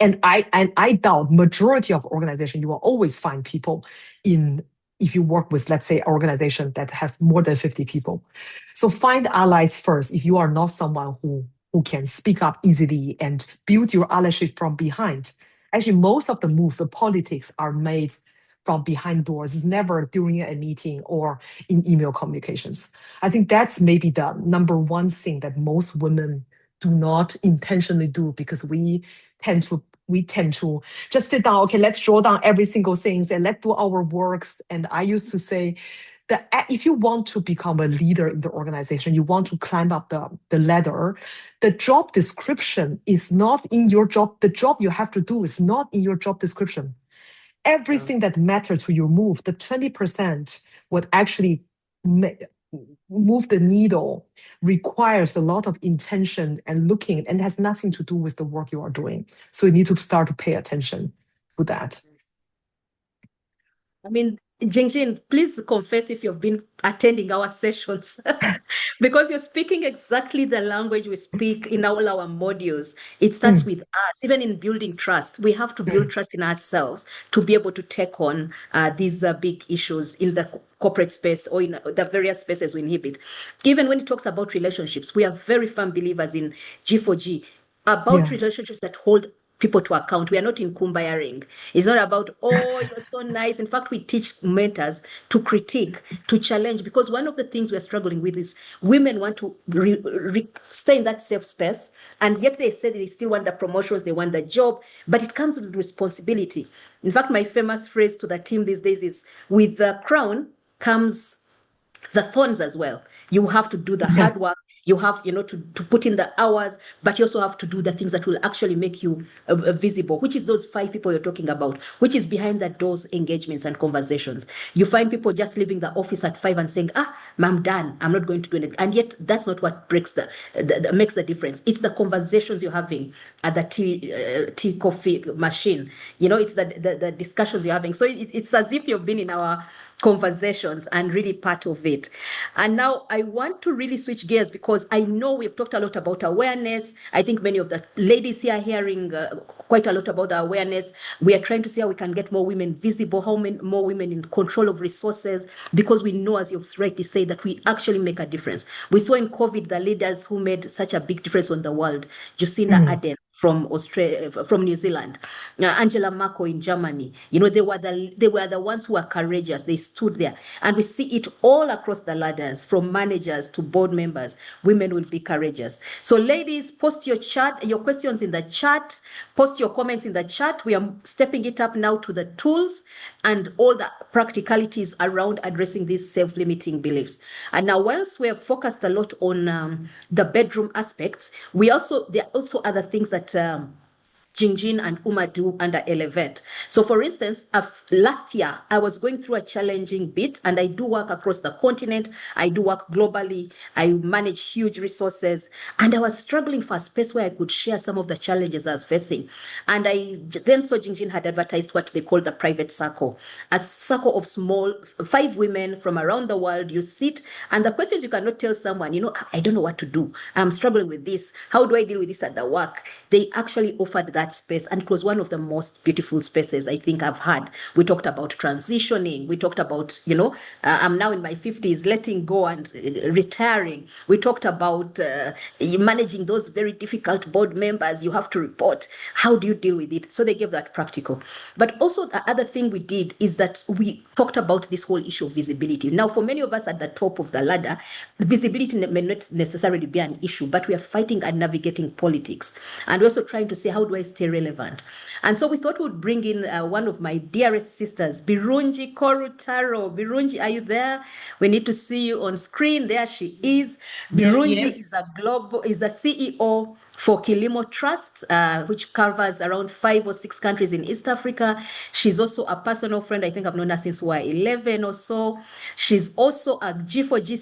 And I doubt majority of organization, you will always find people if you work with, let's say, an organization that have more than 50 people. So find allies first if you are not someone who can speak up easily and build your allyship from behind. Actually, most of the politics are made from behind doors. It's never during a meeting or in email communications. I think that's maybe the number one thing that most women do not intentionally do, because we tend to we tend to just sit down. Okay, let's draw down every single thing and let's do our works. And I used to say that if you want to become a leader in the organization, you want to climb up the ladder, the job description is not in your job. The job you have to do is not in your job description. Everything that matters to your move, the 20% would actually move the needle, requires a lot of intention and looking, and has nothing to do with the work you are doing. So you need to start to pay attention to that. I mean, Jingjin, please confess if you've been attending our sessions because you're speaking exactly the language we speak in all our modules. It starts with us, even in building trust. We have to build trust in ourselves to be able to take on these big issues in the corporate space or in the various spaces we inhibit. Even when it talks about relationships, we are very firm believers in G4G about Yeah. relationships that hold people to account. We are not in kumbayaring. It's not about, oh, you're so nice. In fact, we teach mentors to critique, to challenge, because one of the things we're struggling with is women want to stay in that safe space, and yet they say they still want the promotions, they want the job, but it comes with responsibility. In fact, my famous phrase to the team these days is, with the crown comes the thorns as well. You have to do the Yeah. hard work. You have, to put in the hours, but you also have to do the things that will actually make you visible, which is those 5 people you're talking about, which is behind the doors engagements and conversations. You find people just leaving the office at 5 and saying, I'm done. I'm not going to do anything. And yet that's not what breaks makes the difference. It's the conversations you're having at the tea coffee machine. It's the discussions you're having. So it's as if you've been in our conversations and really part of it. And now I want to really switch gears because I know we've talked a lot about awareness. I think many of the ladies here are hearing quite a lot about the awareness. We are trying to see how we can get more women visible, how more women in control of resources, because we know, as you've rightly said, that we actually make a difference. We saw in COVID the leaders who made such a big difference on the world. Jacinda Ardern from Australia, from New Zealand, Angela Merkel in Germany. They were the ones who were courageous. They stood there, and we see it all across the ladders, from managers to board members. Women will be courageous. So, ladies, post your questions in the chat. Post your comments in the chat. We are stepping it up now to the tools and all the practicalities around addressing these self-limiting beliefs. And now, whilst we have focused a lot on the bedroom aspects, there are also other things that Jingjin and Uma do under Elevate. So, for instance, last year, I was going through a challenging bit, and I do work across the continent. I do work globally. I manage huge resources, and I was struggling for a space where I could share some of the challenges I was facing. And I then saw Jingjin had advertised what they call the private circle, a circle of 5 women from around the world. You sit, and the questions you cannot tell someone, I don't know what to do. I'm struggling with this. How do I deal with this at the work? They actually offered that space, and it was one of the most beautiful spaces I think I've had. We talked about transitioning. We talked about, I'm now in my 50s, letting go and retiring. We talked about managing those very difficult board members. You have to report. How do you deal with it? So they gave that practical. But also the other thing we did is that we talked about this whole issue of visibility. Now, for many of us at the top of the ladder, visibility may not necessarily be an issue, but we are fighting and navigating politics. And we're also trying to say, how do I stay relevant? And so we thought we'd bring in one of my dearest sisters, Birungi Korutaro. Birungi, are you there? We need to see you on screen. There she is. Birungi is a CEO for Kilimo Trust, which covers around 5 or 6 countries in East Africa. She's also a personal friend. I think I've known her since we were 11 or so. She's also a G4G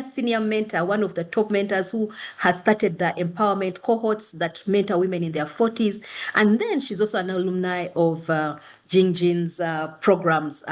senior mentor, one of the top mentors who has started the empowerment cohorts that mentor women in their 40s. And then she's also an alumni of Jingjin's programs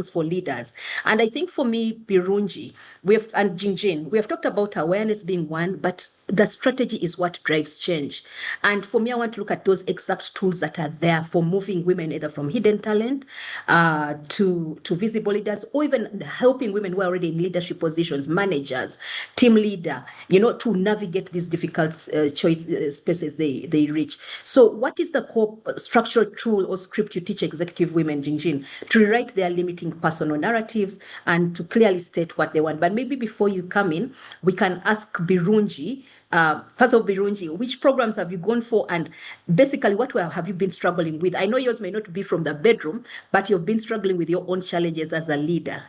for leaders. And I think for me, Birungi, and Jingjin, we have talked about awareness being one, but the strategy is what drives change. And for me, I want to look at those exact tools that are there for moving women either from hidden talent to visible leaders, or even helping women who are already in leadership positions, managers, team leader, to navigate these difficult choice spaces they reach. So what is the core structural tool or script you teach executive women, Jingjin, to rewrite their limiting personal narratives and to clearly state what they want? But maybe before you come in, we can ask Birunji, first of all, Birunji, which programs have you gone for, and basically what have you been struggling with? I know yours may not be from the bedroom, but you've been struggling with your own challenges as a leader.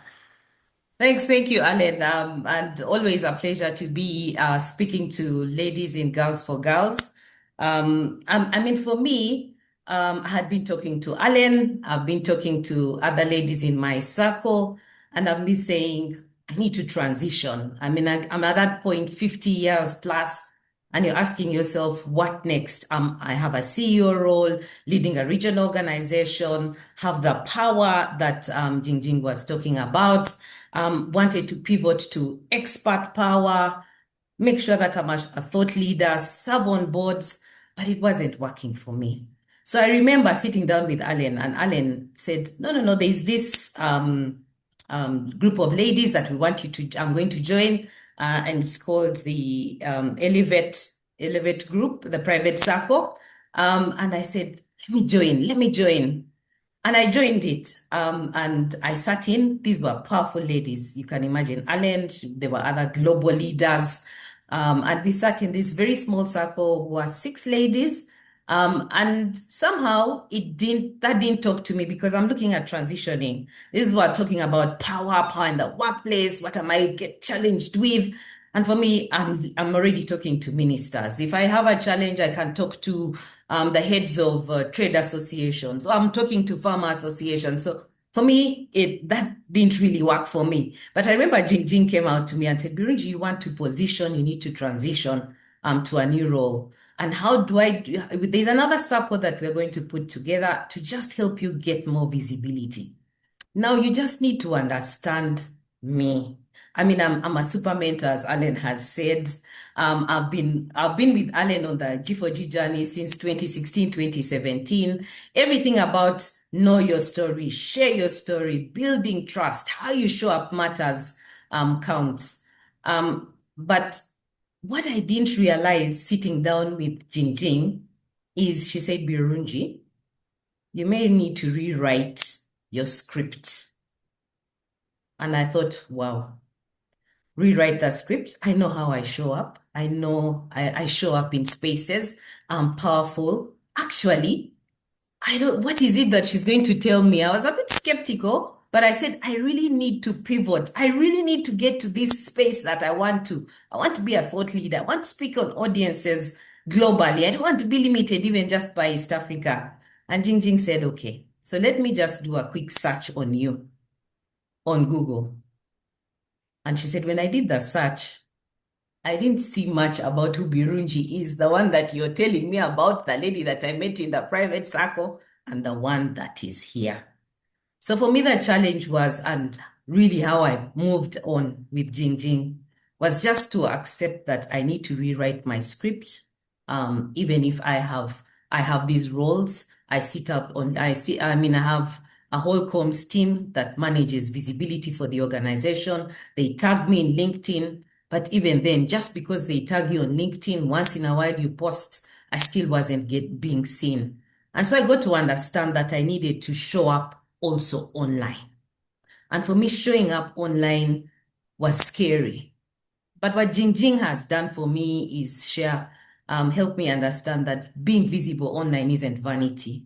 Thank you, Alan. And always a pleasure to be speaking to ladies in Girls for Girls. I mean, for me, I had been talking to Alan, I've been talking to other ladies in my circle, and I've been saying, I need to transition. I mean, I'm at that point, 50 years plus, and you're asking yourself, what next? I have a CEO role, leading a regional organization, have the power that Jingjing was talking about. Wanted to pivot to expert power, make sure that I'm a thought leader, serve on boards, but it wasn't working for me. So I remember sitting down with Alan, and Alan said, no, there's this group of ladies that I'm going to join, and it's called the Elevate group, the private circle. And I said, let me join. And I joined it, and I sat in. These were powerful ladies. You can imagine Alan, there were other global leaders. And we sat in this very small circle, who were 6 ladies. And somehow that didn't talk to me, because I'm looking at transitioning. This is what talking about power in the workplace. What am I get challenged with? And for me, I'm already talking to ministers. If I have a challenge, I can talk to the heads of trade associations, or I'm talking to farmer associations. So for me, that didn't really work for me. But I remember Jingjin came out to me and said, Birunji, you want to position, you need to transition to a new role. And how do I do? There's another circle that we're going to put together to just help you get more visibility. Now you just need to understand me. I mean, I'm a super mentor, as Alan has said. I've been with Alan on the G4G journey since 2016, 2017. Everything about know your story, share your story, building trust, how you show up matters, counts. But what I didn't realize sitting down with Jingjing is she said, Birunji, you may need to rewrite your script. And I thought, wow, rewrite the script. I know how I show up. I know I show up in spaces. I'm powerful. Actually, what is it that she's going to tell me? I was a bit skeptical, but I said, I really need to pivot. I really need to get to this space that I want to. I want to be a thought leader. I want to speak on audiences globally. I don't want to be limited even just by East Africa. And Jingjing said, okay, so let me just do a quick search on you on Google. And she said, when I did the search, I didn't see much about who Birunji is, the one that you're telling me about, the lady that I met in the private circle, and the one that is here. So for me, the challenge was, and really how I moved on with Jingjing, was just to accept that I need to rewrite my script, even if I have these roles. I have a whole comms team that manages visibility for the organization. They tag me in LinkedIn, but even then, just because they tag you on LinkedIn, once in a while you post, I still wasn't being seen. And so I got to understand that I needed to show up also online. And for me, showing up online was scary. But what Jingjing has done for me is help me understand that being visible online isn't vanity.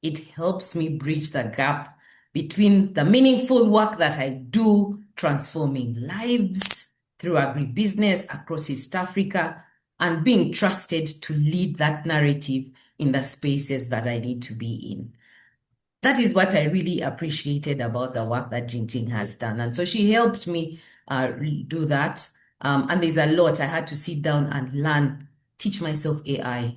It helps me bridge the gap between the meaningful work that I do, transforming lives through agribusiness across East Africa, and being trusted to lead that narrative in the spaces that I need to be in. That is what I really appreciated about the work that Jingjing has done. And so she helped me do that. And there's a lot. I had to sit down and learn, teach myself AI.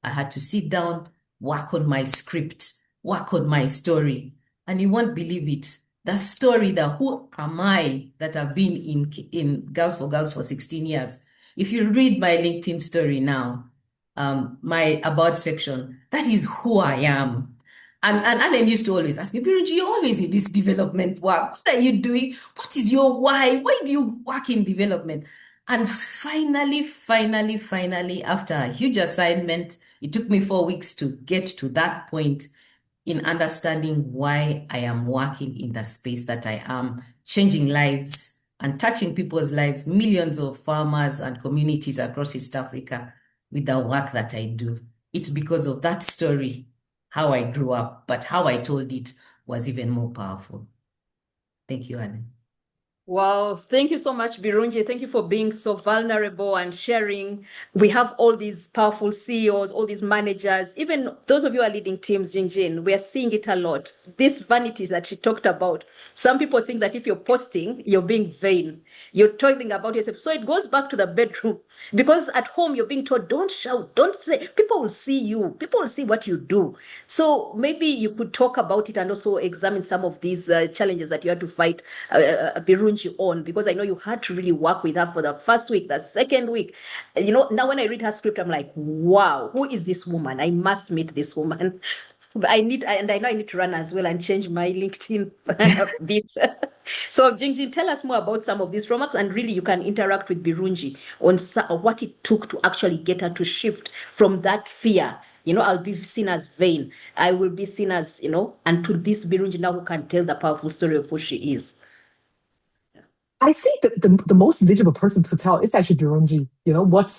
I had to sit down, work on my script, work on my story. And you won't believe it. The story, the who am I that I've been in Girls for Girls for 16 years. If you read my LinkedIn story now, my about section, that is who I am. And Alan used to always ask me, Birunji, you're always in this development work. What are you doing? What is your why? Why do you work in development? And finally, after a huge assignment, it took me 4 weeks to get to that point in understanding why I am working in the space that I am, changing lives and touching people's lives, millions of farmers and communities across East Africa with the work that I do. It's because of that story, how I grew up, but how I told it was even more powerful. Thank you, Anne. Wow, thank you so much, Birunji. Thank you for being so vulnerable and sharing. We have all these powerful CEOs, all these managers, even those of you who are leading teams, Jingjin, we are seeing it a lot. This vanity that she talked about. Some people think that if you're posting, you're being vain. You're talking about yourself. So it goes back to the bedroom because at home you're being told, don't shout, don't say, people will see you, people will see what you do. So maybe you could talk about it and also examine some of these challenges that you had to fight Birunji on, because I know you had to really work with her for the first week, the second week. You know, now when I read her script, I'm like, wow, who is this woman? I must meet this woman. But and I know I need to run as well and change my LinkedIn bits. So, Jingjin, tell us more about some of these remarks, and really you can interact with Birunji on what it took to actually get her to shift from that fear. You know, I'll be seen as vain. I will be seen as, and to this Birunji now who can tell the powerful story of who she is. I think that the most eligible person to tell is actually Birunji. You know, what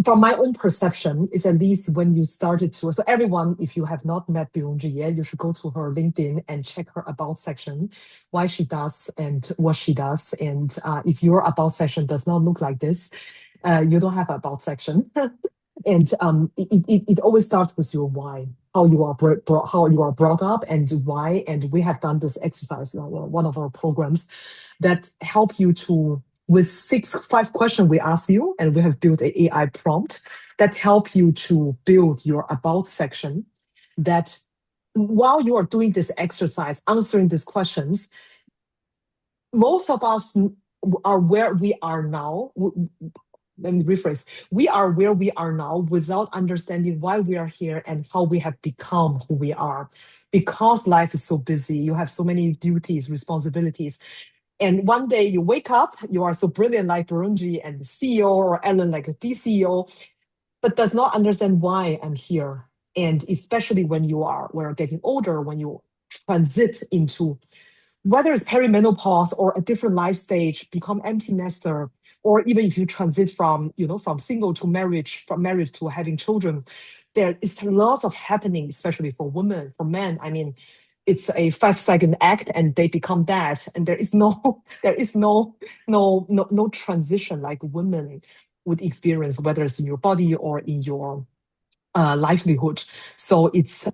from my own perception is, at least when you started to, so everyone, if you have not met Birunji yet, you should go to her LinkedIn and check her about section, why she does and what she does. And if your about section does not look like this, you don't have about section. And it always starts with your why, how you are brought up and why. And we have done this exercise in one of our programs that help you to, with 5 questions we ask you, and we have built an AI prompt that help you to build your about section, that while you are doing this exercise, answering these questions, most of us are where we are now. Let me rephrase. We are where we are now without understanding why we are here and how we have become who we are. Because life is so busy, you have so many duties, responsibilities. And one day you wake up, you are so brilliant like Burunji and the CEO, or Ellen like the CEO, but does not understand why I'm here. And especially when we're getting older, when you transit into, whether it's perimenopause or a different life stage, become empty nester, or even if you transit from single to marriage, from marriage to having children, there is lots of happening, especially for women. For men, I mean, it's a 5-second act and they become that, and there is no no transition like women would experience, whether it's in your body or in your livelihood. So this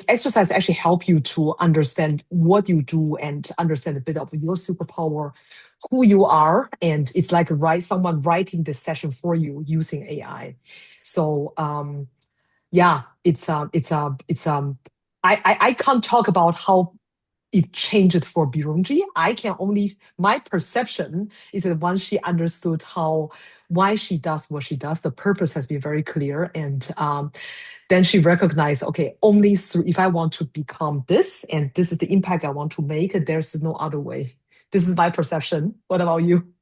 exercise actually help you to understand what you do and understand a bit of your superpower, who you are, and it's like someone writing this session for you using AI. So yeah, I can't talk about how it changed for Birunji. My perception is that once she understood why she does what she does, the purpose has been very clear. And then she recognized, okay, only if I want to become this, and this is the impact I want to make, there's no other way. This is my perception. What about you?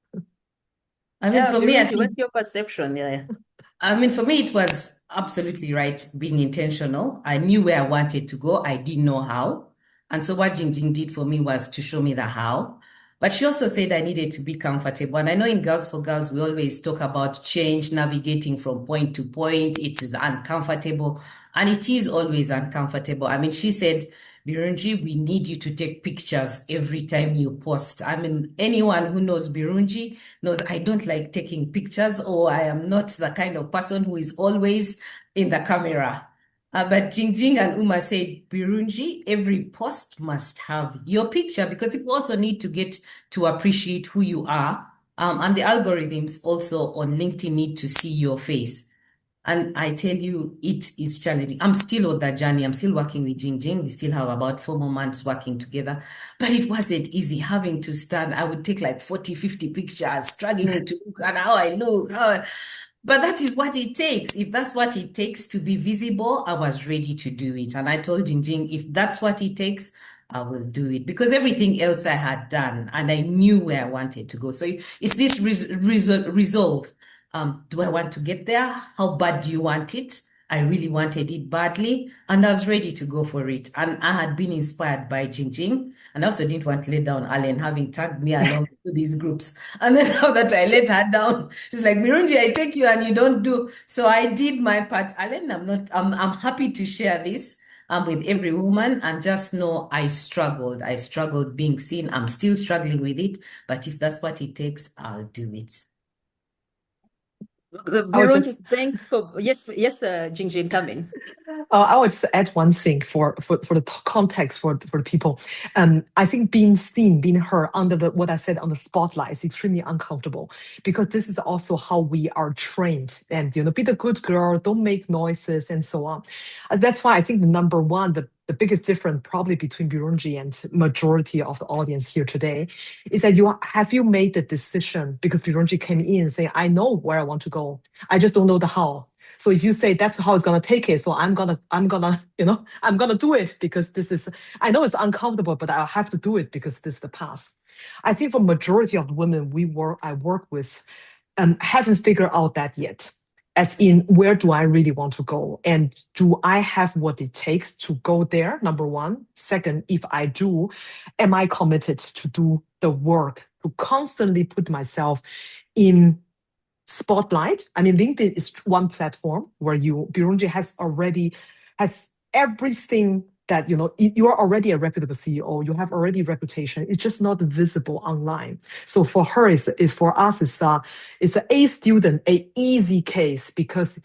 I mean, for me, what's your perception? Yeah. I mean, for me, it was absolutely right being intentional. I knew where I wanted to go. I didn't know how. And so what Jingjing did for me was to show me the how. But she also said I needed to be comfortable. And I know in Girls for Girls, we always talk about change, navigating from point to point. It is uncomfortable. And it is always uncomfortable. I mean, she said, Birunji, we need you to take pictures every time you post. I mean, anyone who knows Birunji knows I don't like taking pictures, or I am not the kind of person who is always in the camera. But Jingjing and Uma said, Birunji, every post must have your picture, because people also need to get to appreciate who you are. And the algorithms also on LinkedIn need to see your face. And I tell you, it is challenging. I'm still on that journey. I'm still working with Jingjing. We still have about 4 more months working together. But it wasn't easy having to stand. I would take like 40, 50 pictures, struggling to look at how I look. But that is what it takes. If that's what it takes to be visible, I was ready to do it. And I told Jingjing, if that's what it takes, I will do it, because everything else I had done and I knew where I wanted to go. So it's this resolve. Do I want to get there? How bad do you want it? I really wanted it badly, and I was ready to go for it. And I had been inspired by Jingjin, and I also didn't want to let down Allen, having tagged me along to these groups. And then now that I let her down, she's like, Mirunji, I take you and you don't do. So I did my part. Allen, I'm happy to share this with every woman, and just know I struggled. I struggled being seen. I'm still struggling with it, but if that's what it takes, I'll do it. I would just Birunji, thanks for yes, Jingjin, come in. I would just add one thing for the context for the people. I think being seen, being heard under what I said on the spotlight is extremely uncomfortable, because this is also how we are trained. And be the good girl, don't make noises, and so on. That's why I think the number one, the biggest difference probably between Birunji and majority of the audience here today is that you made the decision, because Birunji came in and say, I know where I want to go. I just don't know the how. So if you say that's how it's gonna take it, so I'm gonna do it, because I know it's uncomfortable, but I'll have to do it because this is the path. I think for majority of women I work with, haven't figured out that yet. As in, where do I really want to go? And do I have what it takes to go there? Number one. Second, if I do, am I committed to do the work, to constantly put myself in spotlight? I mean, LinkedIn is one platform where Birunji has everything that, you are already a reputable CEO, you have already reputation. It's just not visible online. So for her, for us, it's an A student, a easy case, because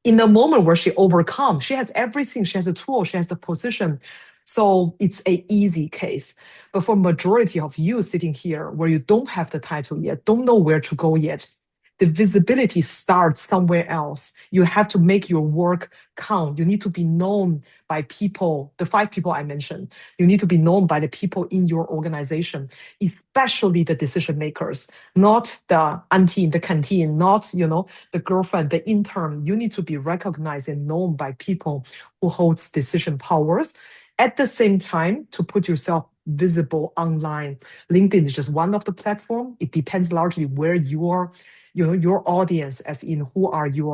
in the moment where she has everything, she has a tool, she has the position. So it's a easy case. But for majority of you sitting here where you don't have the title yet, don't know where to go yet, the visibility starts somewhere else. You have to make your work count. You need to be known by people, the 5 people I mentioned. You need to be known by the people in your organization, especially the decision makers, not the auntie in the canteen, not the girlfriend, the intern. You need to be recognized and known by people who holds decision powers. At the same time, to put yourself visible online, LinkedIn is just one of the platform. It depends largely where your audience, as in if you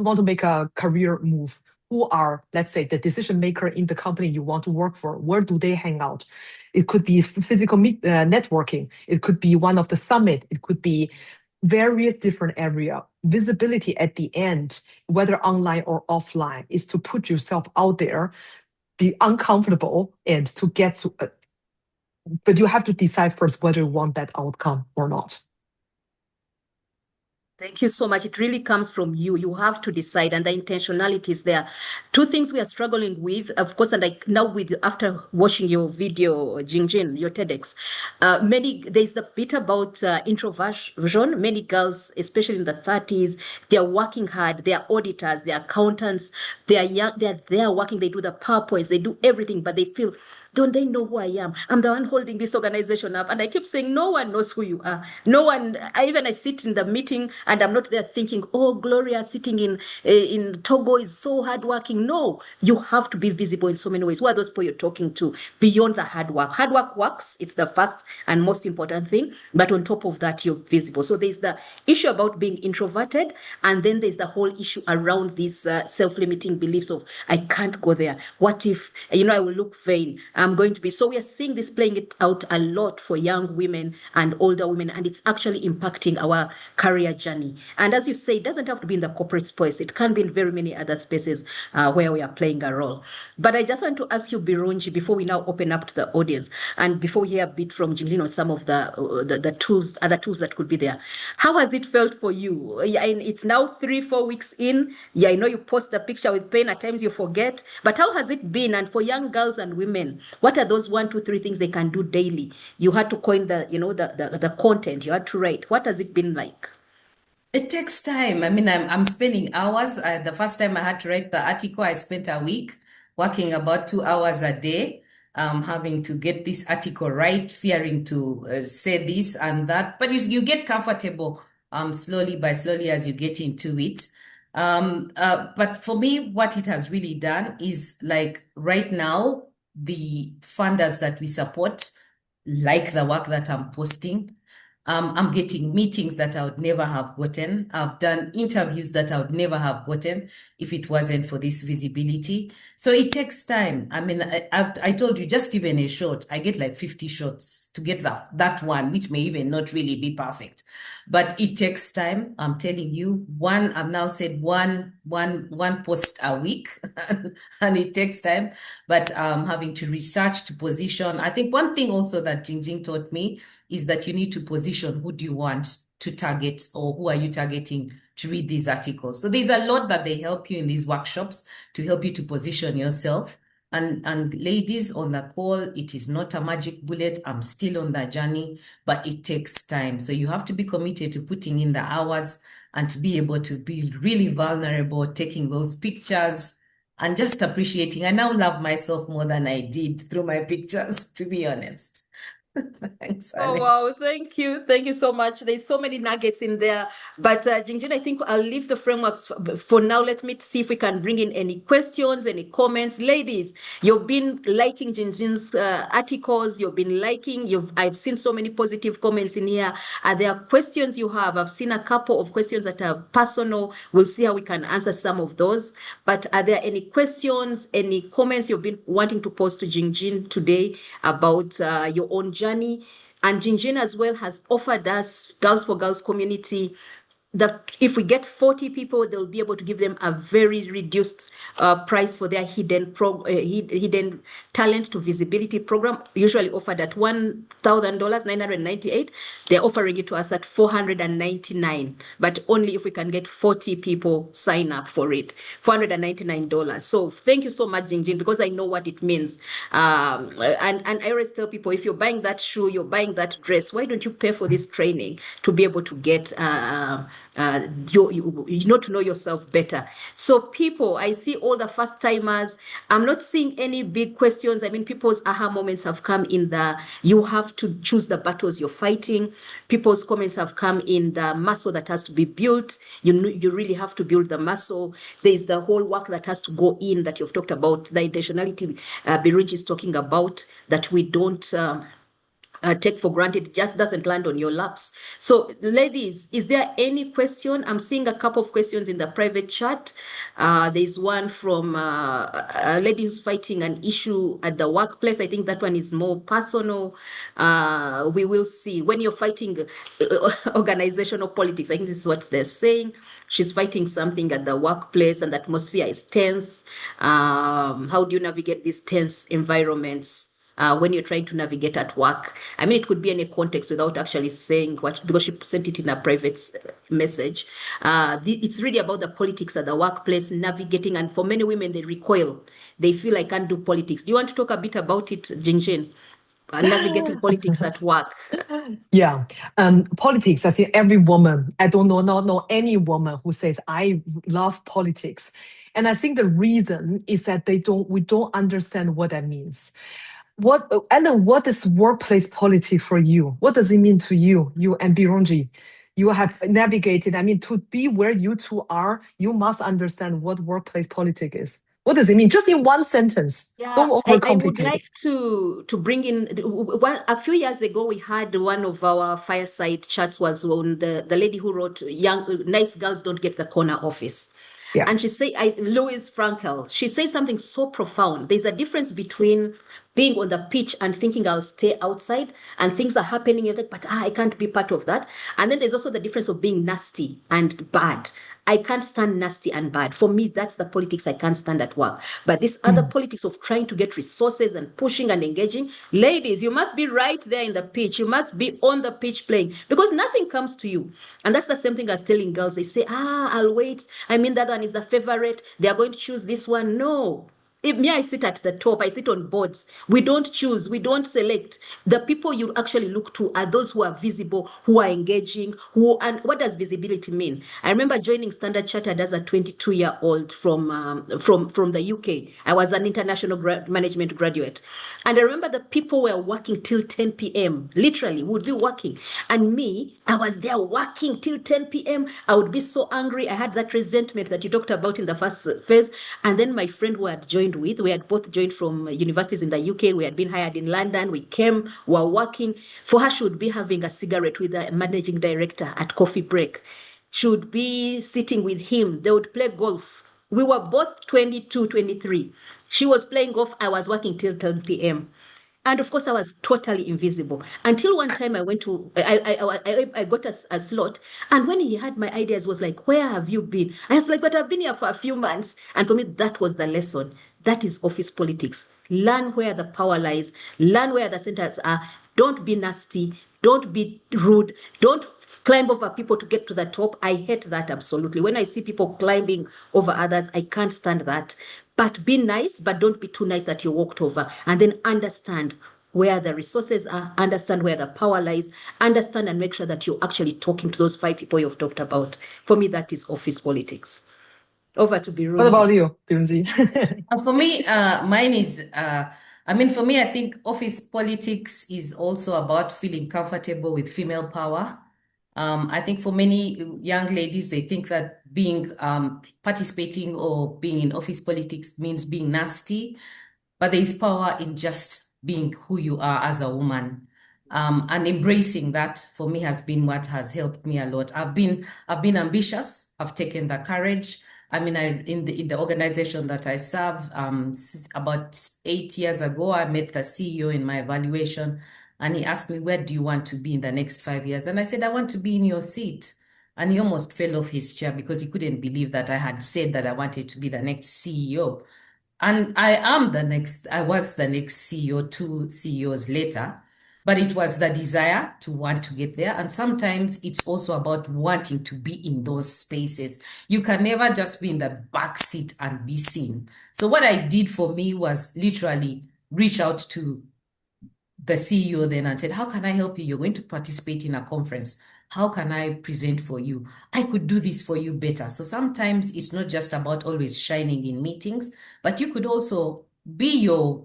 want to make a career move, who are, let's say, the decision maker in the company you want to work for, where do they hang out? It could be physical networking. It could be one of the summit. It could be various different area. Visibility at the end, whether online or offline, is to put yourself out there, be uncomfortable, and to get to, but you have to decide first whether you want that outcome or not. Thank you so much. It really comes from you. You have to decide, and the intentionality is there. 2 things we are struggling with, of course, and like now after watching your video, Jingjin, your TEDx, there's the bit about introversion. Many girls, especially in the 30s, they are working hard. They are auditors, they are accountants, they are young, they are working. They do the PowerPoints, they do everything, but they feel, don't they know who I am? I'm the one holding this organization up. And I keep saying, no one knows who you are. No one, I sit in the meeting and I'm not there thinking, oh, Gloria sitting in Togo is so hardworking. No, you have to be visible in so many ways. Who are those people you're talking to beyond the hard work? Hard work works. It's the first and most important thing. But on top of that, you're visible. So there's the issue about being introverted. And then there's the whole issue around these self-limiting beliefs of, I can't go there. What if, I will look vain? I'm going to be. So we are seeing this playing it out a lot for young women and older women, and it's actually impacting our career journey. And as you say, it doesn't have to be in the corporate space. It can be in very many other spaces where we are playing a role. But I just want to ask you, Birunji, before we now open up to the audience, and before we hear a bit from Jingjin on some of the tools, other tools that could be there, how has it felt for you? Yeah, it's now 3-4 weeks in. Yeah, I know you post the picture with pain. At times you forget. But how has it been? And for young girls and women, what are those 1, 2, 3 things they can do daily? You had to coin the content. You had to write. What has it been like? It takes time. I mean, I'm spending hours. The first time I had to write the article, I spent a week working about 2 hours a day, having to get this article right, fearing to say this and that. But you get comfortable slowly by slowly as you get into it. But for me, what it has really done is, like, right now, the funders that we support like the work that I'm posting. I'm getting meetings that I would never have gotten. I've done interviews that I would never have gotten if it wasn't for this visibility. So it takes time. I mean, I told you just even a shot, I get like 50 shots to get that one, which may even not really be perfect. But it takes time. I'm telling you, I've now said one post a week, and it takes time. But having to research, to position. I think one thing also that Jingjin taught me is that you need to position who do you want to target, or who are you targeting to read these articles. So there's a lot that they help you in these workshops to help you to position yourself. And ladies on the call, it is not a magic bullet. I'm still on that journey, but it takes time. So you have to be committed to putting in the hours and to be able to be really vulnerable, taking those pictures and just appreciating. I now love myself more than I did through my pictures, to be honest. Thanks, Oh, Ale. wow. Thank you. Thank you so much. There's so many nuggets in there. But Jingjin, I think I'll leave the frameworks for now. Let me see if we can bring in any questions, any comments. Ladies, you've been liking Jingjin's articles. You've been liking, I've seen so many positive comments in here. Are there questions you have? I've seen a couple of questions that are personal. We'll see how we can answer some of those. But are there any questions, any comments you've been wanting to post to Jingjin today about your own journey? And Jingjin as well has offered us, Girls for Girls community, that if we get 40 people, they'll be able to give them a very reduced price for their hidden talent to visibility program, usually offered at $1,000, $998. They're offering it to us at $499, but only if we can get 40 people sign up for it. $499. So thank you so much, Jingjin, because I know what it means. And I always tell people, if you're buying that shoe, you're buying that dress, why don't you pay for this training to be able to get to know yourself better? So people, I see all the first timers. I'm not seeing any big questions. I mean, people's aha moments have come in you have to choose the battles you're fighting. People's comments have come in the muscle that has to be built. You really have to build the muscle. There's the whole work that has to go in that you've talked about, the intentionality Birunji is talking about, that we don't take for granted. It just doesn't land on your laps. So ladies, is there any question? I'm seeing a couple of questions in the private chat. There's one from a lady who's fighting an issue at the workplace. I think that one is more personal. We will see. When you're fighting organizational politics, I think this is what they're saying. She's fighting something at the workplace and the atmosphere is tense. How do you navigate these tense environments when you're trying to navigate at work? I mean, it could be in a context without actually saying what, because she sent it in a private message. It's really about the politics at the workplace, navigating. And for many women, they recoil. They feel, I can't do politics. Do you want to talk a bit about it, Jingjin? Navigating politics at work. Yeah, politics. I think every woman, I don't know any woman who says I love politics, and I think the reason is that we don't understand what that means. Ellen, what is workplace politics for you? What does it mean to you? You and Birunji, you have navigated. I mean, to be where you two are, you must understand what workplace politics is. What does it mean? Just in one sentence. Yeah, Don't I would overcomplicate it. like to bring in a few years ago we had one of our fireside chats was on the lady who wrote Nice Girls Don't Get the Corner Office. Yeah. And she said, Louise Frankel, she said something so profound. There's a difference between being on the pitch and thinking I'll stay outside and things are happening, you're like, but I can't be part of that. And then there's also the difference of being nasty and bad. I can't stand nasty and bad. For me, that's the politics I can't stand at work. But this other politics of trying to get resources and pushing and engaging, ladies, you must be right there in the pitch. You must be on the pitch playing because nothing comes to you. And that's the same thing as telling girls. They say, I'll wait. I mean, that one is the favorite. They are going to choose this one. No. I sit at the top. I sit on boards. We don't choose. We don't select. The people you actually look to are those who are visible, who are engaging, and what does visibility mean? I remember joining Standard Chartered as a 22-year-old from the UK. I was an international management graduate. And I remember the people were working till 10 p.m. Literally, would be working. And me, I was there working till 10 p.m. I would be so angry. I had that resentment that you talked about in the first phase. And then my friend who had joined joined with. We had both joined from universities in the UK. We had been hired in London. We came, we were working. For her, she would be having a cigarette with the managing director at coffee break. She would be sitting with him. They would play golf. We were both 22, 23. She was playing golf. I was working till 10 p.m. And of course, I was totally invisible until one time I went to, I got a slot. And when he had my ideas, was like, where have you been? I was like, but I've been here for a few months. And for me, that was the lesson. That is office politics. Learn where the power lies, learn where the centers are. Don't be nasty. Don't be rude. Don't climb over people to get to the top. I hate that absolutely. When I see people climbing over others, I can't stand that. But be nice, but don't be too nice that you walked over. And then understand where the resources are, understand where the power lies, understand and make sure that you're actually talking to those 5 people you've talked about. For me, that is office politics. Over to Birunji. What about you, Birunji? For me, mine is, for me, I think office politics is also about feeling comfortable with female power. I think for many young ladies, they think that being participating or being in office politics means being nasty, but there is power in just being who you are as a woman. And embracing that for me has been what has helped me a lot. I've been ambitious. I've taken the courage. In the organization that I serve, about 8 years ago, I met the CEO in my evaluation, and he asked me, where do you want to be in the next 5 years? And I said, I want to be in your seat. And he almost fell off his chair because he couldn't believe that I had said that I wanted to be the next CEO. And I was the next CEO 2 CEOs later. But it was the desire to want to get there. And sometimes it's also about wanting to be in those spaces. You can never just be in the back seat and be seen. So what I did for me was literally reach out to the CEO then and said, how can I help you? You're going to participate in a conference. How can I present for you? I could do this for you better. So sometimes it's not just about always shining in meetings, but you could also be your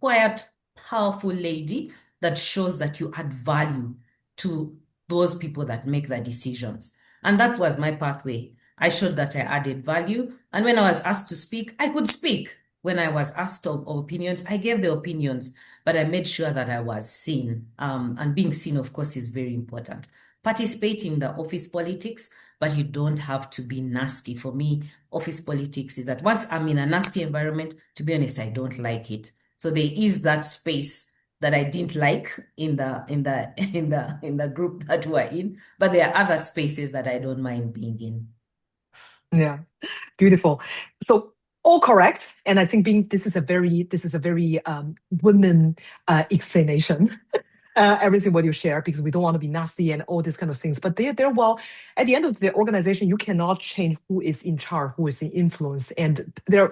quiet, powerful lady that shows that you add value to those people that make the decisions. And that was my pathway. I showed that I added value. And when I was asked to speak, I could speak. When I was asked of opinions, I gave the opinions, but I made sure that I was seen. And being seen, of course, is very important. Participate in the office politics, but you don't have to be nasty. For me, office politics is that once I'm in a nasty environment, to be honest, I don't like it. So there is that space that I didn't like in the group that we're in, but there are other spaces that I don't mind being in. Yeah, beautiful. So all correct, and I think this is a very women explanation. Everything what you share, because we don't want to be nasty and all these kind of things. But they're well, at the end of the organization, you cannot change who is in charge, who is in influence. And there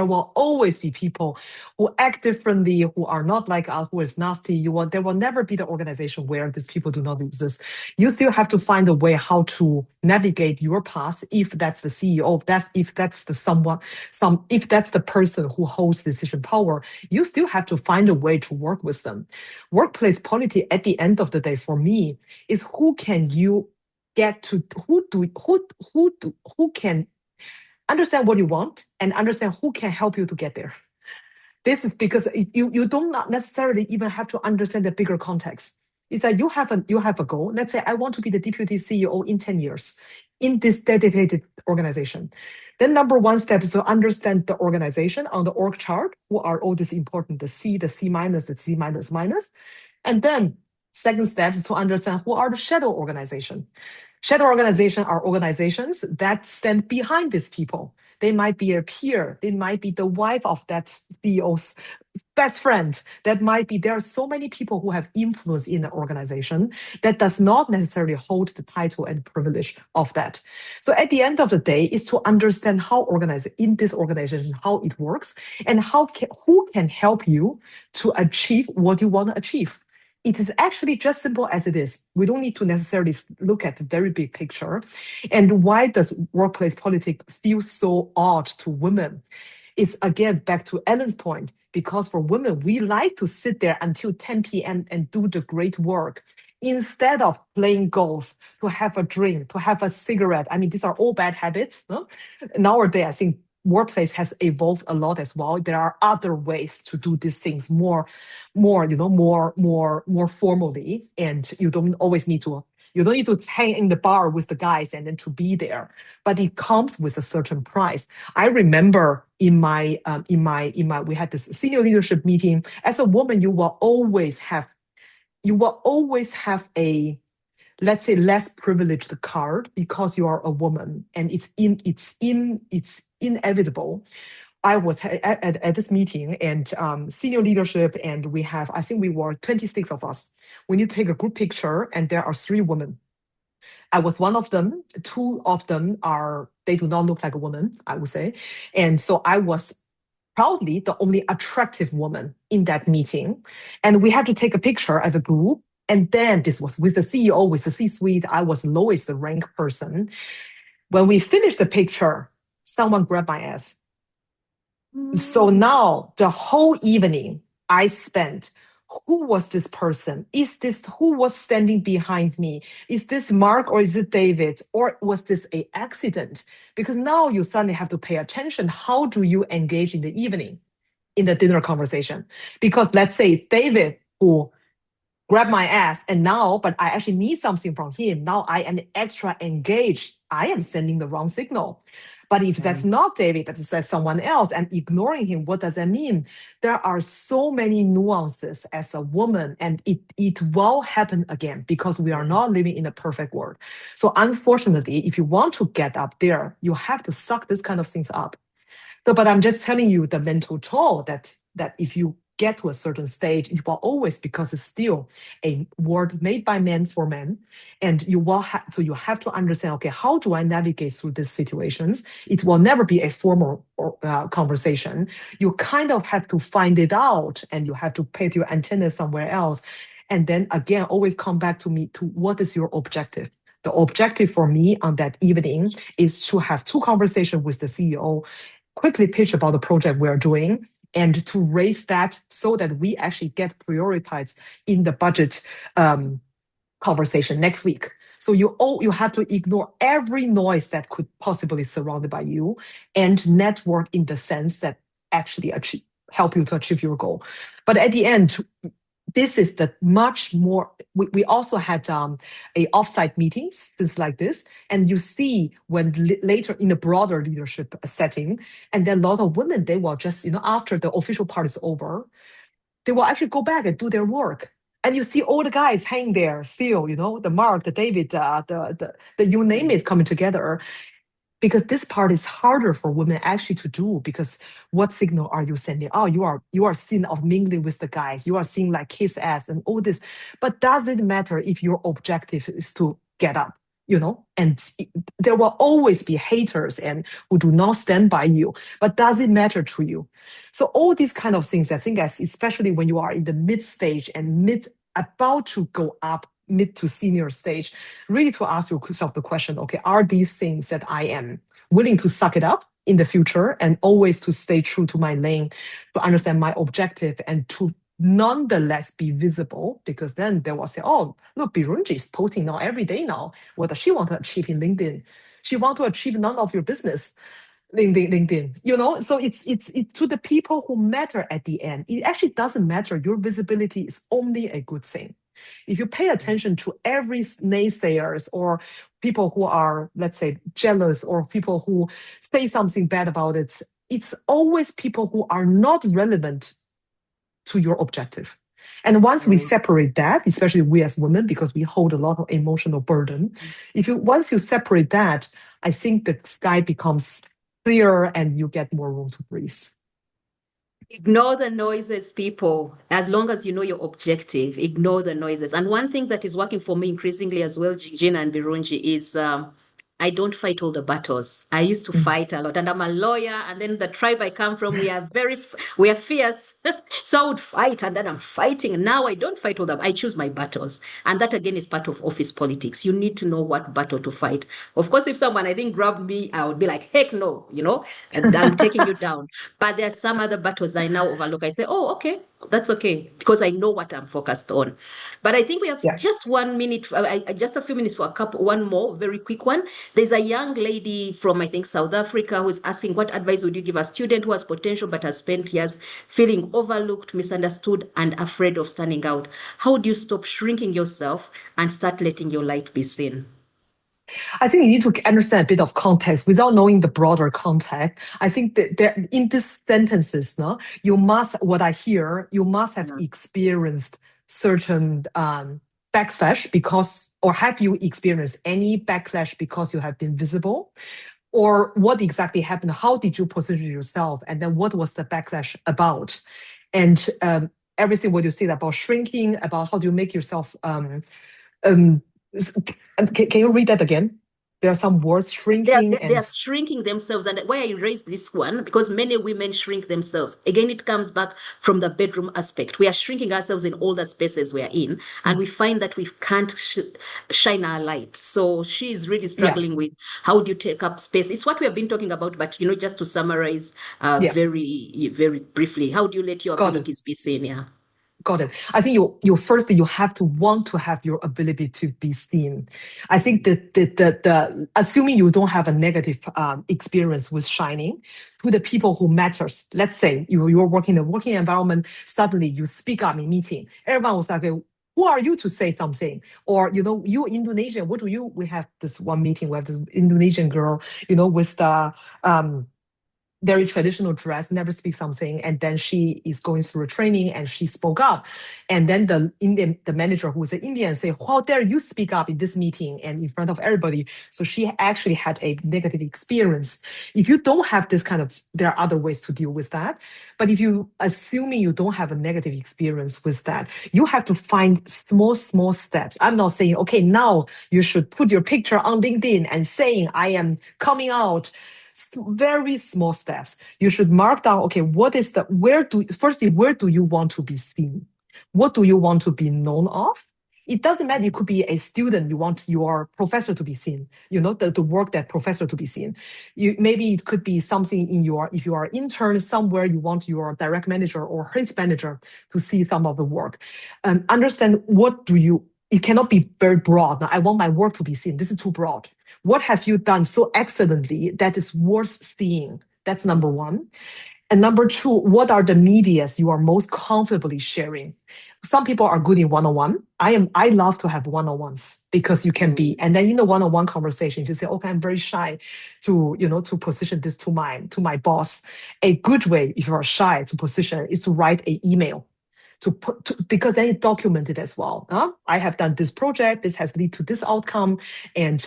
will always be people who act differently, who are not like us, who is nasty. There will never be the organization where these people do not exist. You still have to find a way how to navigate your path, if that's the CEO, if that's the person who holds decision power, you still have to find a way to work with them. Workplace politics at the end of the day for me is who can understand what you want and understand who can help you to get there. This is because you do not necessarily even have to understand the bigger context. It's that you have a goal. Let's say I want to be the deputy CEO in 10 years in this dedicated organization. Then number one step is to understand the organization on the org chart. Who are all these important, the C minus, the C minus minus. And then second step is to understand who are the shadow organization. Shadow organization are organizations that stand behind these people. They might be a peer. They might be the wife of that CEO's best friend. There are so many people who have influence in the organization that does not necessarily hold the title and privilege of that. So at the end of the day is to understand in this organization, how it works and who can help you to achieve what you want to achieve. It is actually just simple as it is. We don't need to necessarily look at the very big picture. And why does workplace politics feel so odd to women? Is again, back to Ellen's point, because for women, we like to sit there until 10 p.m. and do the great work instead of playing golf, to have a drink, to have a cigarette. I mean, these are all bad habits. No? Nowadays, I think workplace has evolved a lot as well. There are other ways to do these things more formally, and you don't always need to. You don't need to hang in the bar with the guys and then to be there, but it comes with a certain price. I remember in my we had this senior leadership meeting. As a woman, you will always have a, let's say, less privileged card because you are a woman, and it's inevitable. I was at this meeting, and senior leadership, and I think we were 26 of us. We need to take a group picture, and there are 3 women. I was one of them. 2 of them they do not look like a woman, I would say. And so I was proudly the only attractive woman in that meeting. And we had to take a picture as a group. And then this was with the CEO, with the C-suite. I was lowest rank person. When we finished the picture, someone grabbed my ass. So now the whole evening I spent, who was this person? Who was standing behind me? Is this Mark or is it David? Or was this an accident? Because now you suddenly have to pay attention. How do you engage in the evening, in the dinner conversation? Because let's say David, who grabbed my ass, but I actually need something from him. Now I am extra engaged. I am sending the wrong signal. But if that's not David, but it's someone else, and ignoring him, what does that mean? There are so many nuances as a woman, and it will happen again because we are not living in a perfect world. So unfortunately, if you want to get up there, you have to suck this kind of things up. So, but I'm just telling you the mental toll that if you get to a certain stage, it will always, because it's still a world made by men for men, and you have to understand, okay, how do I navigate through these situations? It will never be a formal conversation. You kind of have to find it out, and you have to put your antenna somewhere else, and then again, always come back to what is your objective? The objective for me on that evening is to have 2 conversations with the CEO, quickly pitch about the project we're doing, and to raise that so that we actually get prioritized in the budget conversation next week. So you have to ignore every noise that could possibly surrounded by you, and network in the sense that actually help you to achieve your goal. But at the end, this is the much more. We also had a offsite meetings, things like this, and you see when later in the broader leadership setting, and then a lot of women, they will just after the official part is over, they will actually go back and do their work, and you see all the guys hang there still, the Mark, the David, the you name it coming together. Because this part is harder for women actually to do, because what signal are you sending? Oh, you are seen of mingling with the guys. You are seen like kiss ass and all this. But does it matter if your objective is to get up? And there will always be haters and who do not stand by you. But does it matter to you? So all these kind of things, I think, especially when you are in the mid stage and about to go up, mid to senior stage, really to ask yourself the question, okay, are these things that I am willing to suck it up in the future, and always to stay true to my lane, to understand my objective, and to nonetheless be visible? Because then they will say, oh, look, Birunji is posting now every day now. What does she want to achieve in LinkedIn? She want to achieve none of your business. LinkedIn. So it's to the people who matter at the end. It actually doesn't matter. Your visibility is only a good thing. If you pay attention to every naysayers or people who are, let's say, jealous, or people who say something bad about it, it's always people who are not relevant to your objective. And once we separate that, especially we as women, because we hold a lot of emotional burden, once you separate that, I think the sky becomes clearer and you get more room to breathe. Ignore the noises, people. As long as you know your objective, ignore the noises. And one thing that is working for me increasingly as well, Jingjin and Birunji, is I don't fight all the battles. I used to fight a lot, and I'm a lawyer. And then the tribe I come from, we are fierce. So I would fight, and then I'm fighting. And now I don't fight all them. I choose my battles, and that again is part of office politics. You need to know what battle to fight. Of course, if someone I think grabbed me, I would be like, heck no, and I'm taking you down. But there are some other battles that I now overlook. I say, oh, okay, That's okay because I know what I'm focused on. But I think we have Yeah. just 1 minute, just a few minutes for a couple, one more very quick one. There's a young lady from, I think, South Africa who's asking, what advice would you give a student who has potential but has spent years feeling overlooked, misunderstood, and afraid of standing out? How do you stop shrinking yourself and start letting your light be seen? I think you need to understand a bit of context without knowing the broader context. I think that there, in these sentences, no, you must, what I hear, you must have experienced certain backslash because, or have you experienced any backlash because you have been visible? Or what exactly happened? How did you position yourself? And then what was the backlash about? And everything what you said about shrinking, about how do you make yourself um, can you read that again? There are some words shrinking They are and shrinking themselves. And why I raised this one, because many women shrink themselves. Again, it comes back from the bedroom aspect. We are shrinking ourselves in all the spaces we are in, and we find that we can't shine our light. So she is really yeah, struggling with how do you take up space. It's what we have been talking about, but just to summarize yeah, very briefly, how do you let your got it. abilities be seen? Yeah. Got it. I think you firstly you have to want to have your ability to be seen. I think that the assuming you don't have a negative experience with shining to the people who matters. Let's say you're working in a working environment. Suddenly you speak up in meeting. Everyone was like, "Who are you to say something?" Or you Indonesian. What do you? We have this one meeting. We have this Indonesian girl. With the very traditional dress, never speak something, and then she is going through a training and she spoke up, and then the manager who was an Indian say, "How dare you speak up in this meeting and in front of everybody?" So she actually had a negative experience. If you don't have this kind of, there are other ways to deal with that. But if you assuming you don't have a negative experience with that, you have to find small steps. I'm not saying, okay, now you should put your picture on LinkedIn and saying I am coming out. Very small steps. You should mark down, okay, where do you want to be seen? What do you want to be known of? It doesn't matter. It could be a student. You want your professor to be seen, the work that professor to be seen. Maybe it could be something if you are intern somewhere, you want your direct manager or his manager to see some of the work. Understand it cannot be very broad. Now, I want my work to be seen. This is too broad. What have you done so excellently that is worth seeing? That's number one. And number two, what are the medias you are most comfortably sharing? Some people are good in one-on-one. I love to have one-on-ones because you can be, and then in the one-on-one conversation, if you say, okay, I'm very shy to position this to my boss. A good way, if you are shy to position, is to write an email because then it's documented as well. I have done this project. This has led to this outcome, and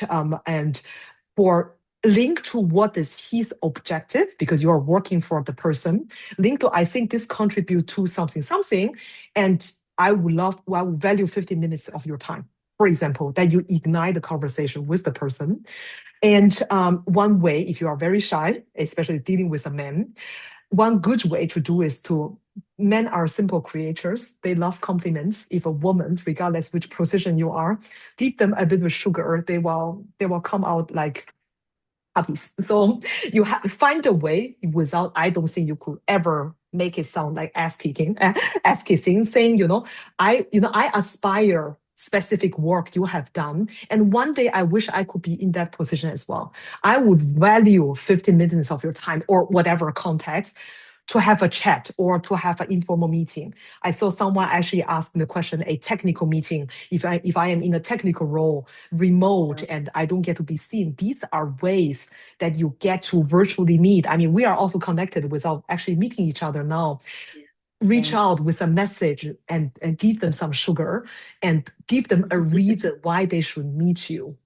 for link to what is his objective because you are working for the person. Link to I think this contribute to something, and I would value 15 minutes of your time. For example, that you ignite the conversation with the person. And one way, if you are very shy, especially dealing with a man, one good way to do is men are simple creatures. They love compliments. If a woman, regardless which position you are, give them a bit of sugar, they will come out like puppies. So you find a way without, I don't think you could ever make it sound like ass kicking, saying, I aspire specific work you have done. And one day I wish I could be in that position as well. I would value 15 minutes of your time or whatever context to have a chat or to have an informal meeting. I saw someone actually ask the question, a technical meeting, if I am in a technical role, remote, and I don't get to be seen. These are ways that you get to virtually meet. I mean, we are also connected without actually meeting each other now. Reach out with a message and give them some sugar and give them a reason why they should meet you.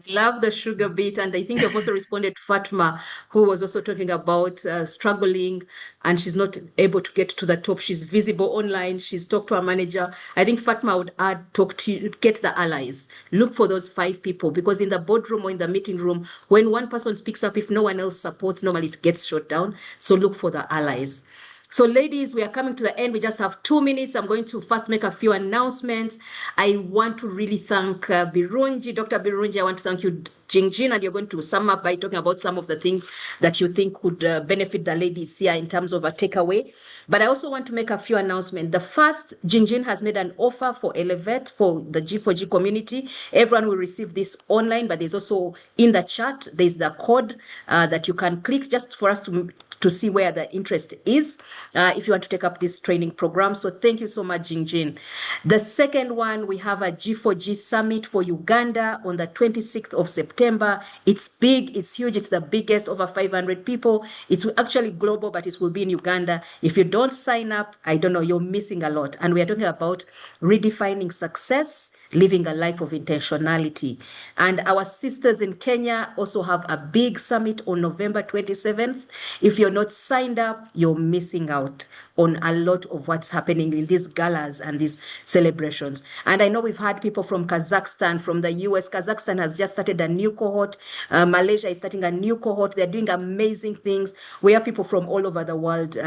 Love the sugar bit. And I think you've also responded to Fatma, who was also talking about struggling and she's not able to get to the top. She's visible online. She's talked to her manager. I think Fatma would add, talk to you, get the allies. Look for those 5 people because in the boardroom or in the meeting room, when one person speaks up, if no one else supports, normally it gets shut down. So look for the allies. So ladies, we are coming to the end. We just have 2 minutes. I'm going to first make a few announcements. I want to really thank Birunji, Dr. Birunji. I want to thank you, Jingjin, and you're going to sum up by talking about some of the things that you think would benefit the ladies here in terms of a takeaway. But I also want to make a few announcements. The first, Jingjin has made an offer for Elevate for the G4G community. Everyone will receive this online, but there's also in the chat, there's the code that you can click just for us to see where the interest is if you want to take up this training program. So thank you so much, Jingjin. The second one, we have a G4G summit for Uganda on the 26th of September. It's big, it's huge, it's the biggest, over 500 people. It's actually global, but it will be in Uganda. If you don't sign up, I don't know, you're missing a lot. And we are talking about redefining success, living a life of intentionality. And our sisters in Kenya also have a big summit on November 27th. If you're not signed up, you're missing out on a lot of what's happening in these galas and these celebrations. And I know we've had people from Kazakhstan, from the US. Kazakhstan has just started a new cohort. Malaysia is starting a new cohort. They're doing amazing things. We have people from all over the world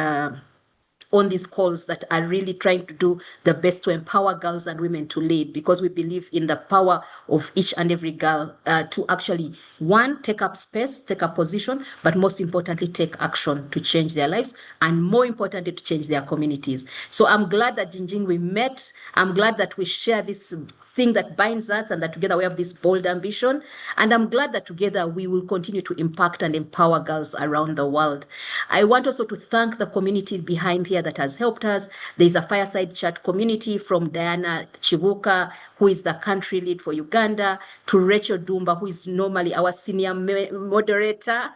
on these calls that are really trying to do the best to empower girls and women to lead, because we believe in the power of each and every girl to actually, one, take up space, take up position, but most importantly, take action to change their lives, and more importantly, to change their communities. So I'm glad that, Jingjin, we met. I'm glad that we share this thing that binds us, and that together we have this bold ambition. And I'm glad that together we will continue to impact and empower girls around the world. I want also to thank the community behind here that has helped us. There's a Fireside chat community from Diana Chibuka, who is the country lead for Uganda, to Rachel Dumba, who is normally our senior moderator,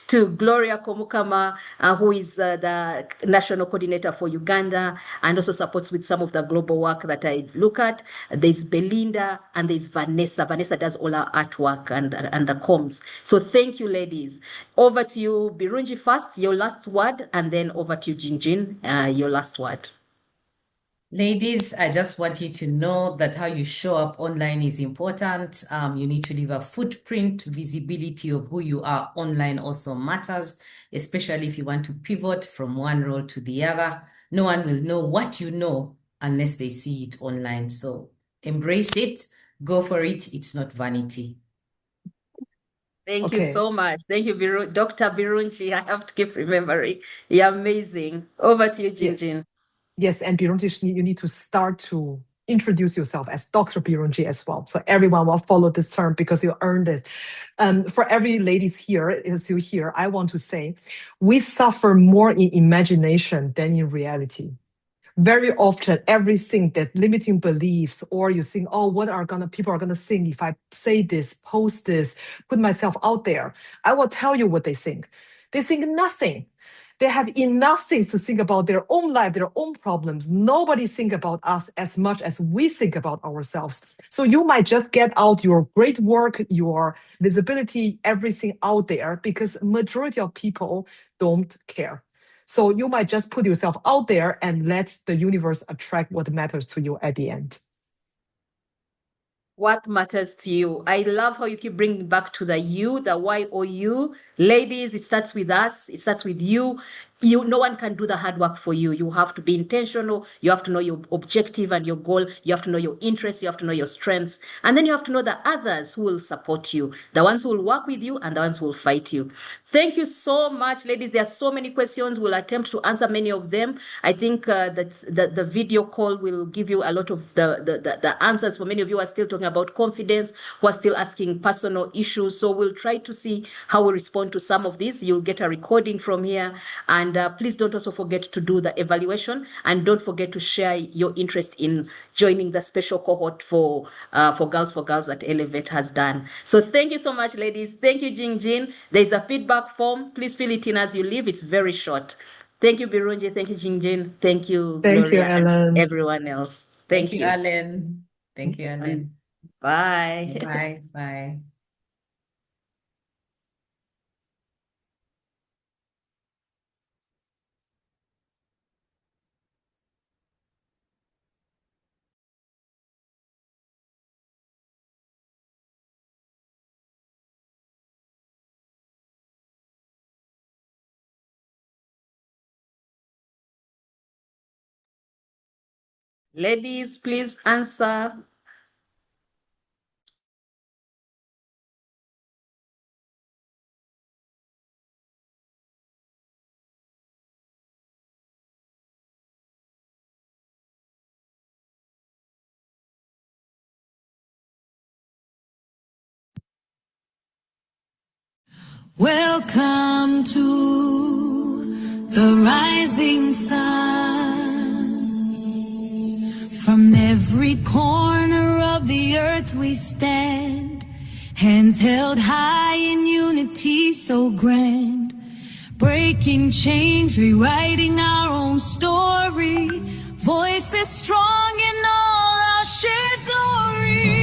to Gloria Komukama, who is the national coordinator for Uganda, and also supports with some of the global work that I look at. There's Belinda, and there's Vanessa. Vanessa does all our artwork and the comms. So thank you, ladies. Over to you, Birunji, first, your last word, and then over to you, Jingjin, your last word. Ladies, I just want you to know that how you show up online is important. You need to leave a footprint. Visibility of who you are online also matters, especially if you want to pivot from one role to the other. No one will know what you know unless they see it online. So embrace it, go for it. It's not vanity. Thank you Okay. so much. Thank you, Dr. Birunji. I have to keep remembering. You're amazing. Over to you, Yeah. Jingjin. Yes, and Birunji, you need to start to introduce yourself as Dr. Birunji as well. So everyone will follow this term because you earned it. For every ladies here who's still here, I want to say we suffer more in imagination than in reality. Very often, everything that limiting beliefs, or you think, oh, people are gonna think if I say this, post this, put myself out there. I will tell you what they think. They think nothing. They have enough things to think about their own life, their own problems. Nobody think about us as much as we think about ourselves. So you might just get out your great work, your visibility, everything out there, because majority of people don't care. So you might just put yourself out there and let the universe attract what matters to you at the end. What matters to you? I love how you keep bringing back to the you, the YOU. Ladies, it starts with us. It starts with you. No one can do the hard work for you. You have to be intentional. You have to know your objective and your goal. You have to know your interests. You have to know your strengths. And then you have to know the others who will support you, the ones who will work with you and the ones who will fight you. Thank you so much, ladies. There are so many questions. We'll attempt to answer many of them. I think that the video call will give you a lot of the answers. For many of you who are still talking about confidence, who are still asking personal issues. So we'll try to see how we respond to some of these. You'll get a recording from here. And please don't also forget to do the evaluation. And don't forget to share your interest in joining the special cohort for Girls that Elevate has done. So thank you so much, ladies. Thank you, Jingjin. There's a feedback form. Please fill it in as you leave. It's very short. Thank you, Birunji. Thank you, Jingjin. Thank you, Thank you, Gloria, and Ellen. everyone else. Thank Thank you, you. Alan. Thank you, Alan. Bye. Bye. Bye. Ladies, please answer. Welcome to the rising sun. From every corner of the earth we stand, hands held high in unity so grand, breaking chains, rewriting our own story, voices strong in all our shared glory.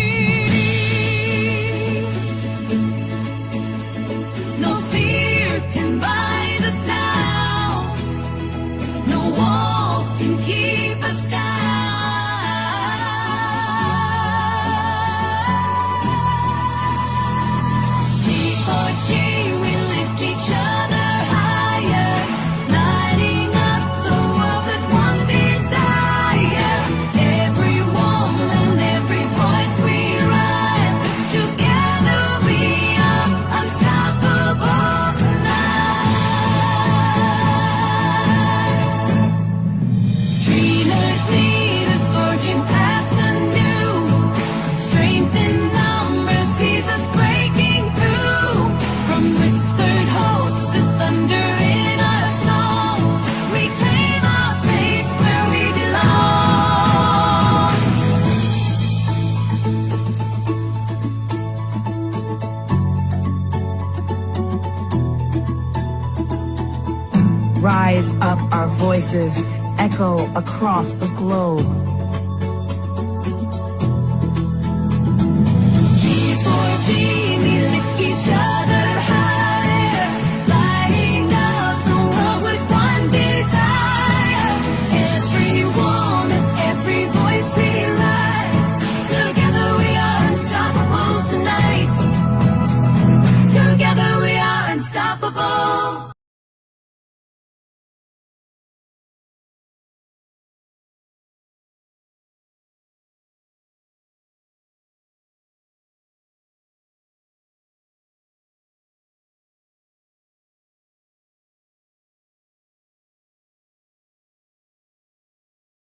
No fear can bind us down, no walls can keep us down. G4G, we lift each other higher, lighting up the world with one desire. Every woman, every voice we rise, together we are unstoppable tonight. Dreamers, leaders, forging paths anew, strength in numbers sees us breaking through. From whispered hopes to thunder in our song, we claim our place where we belong. Rise up, our voices echo across the globe.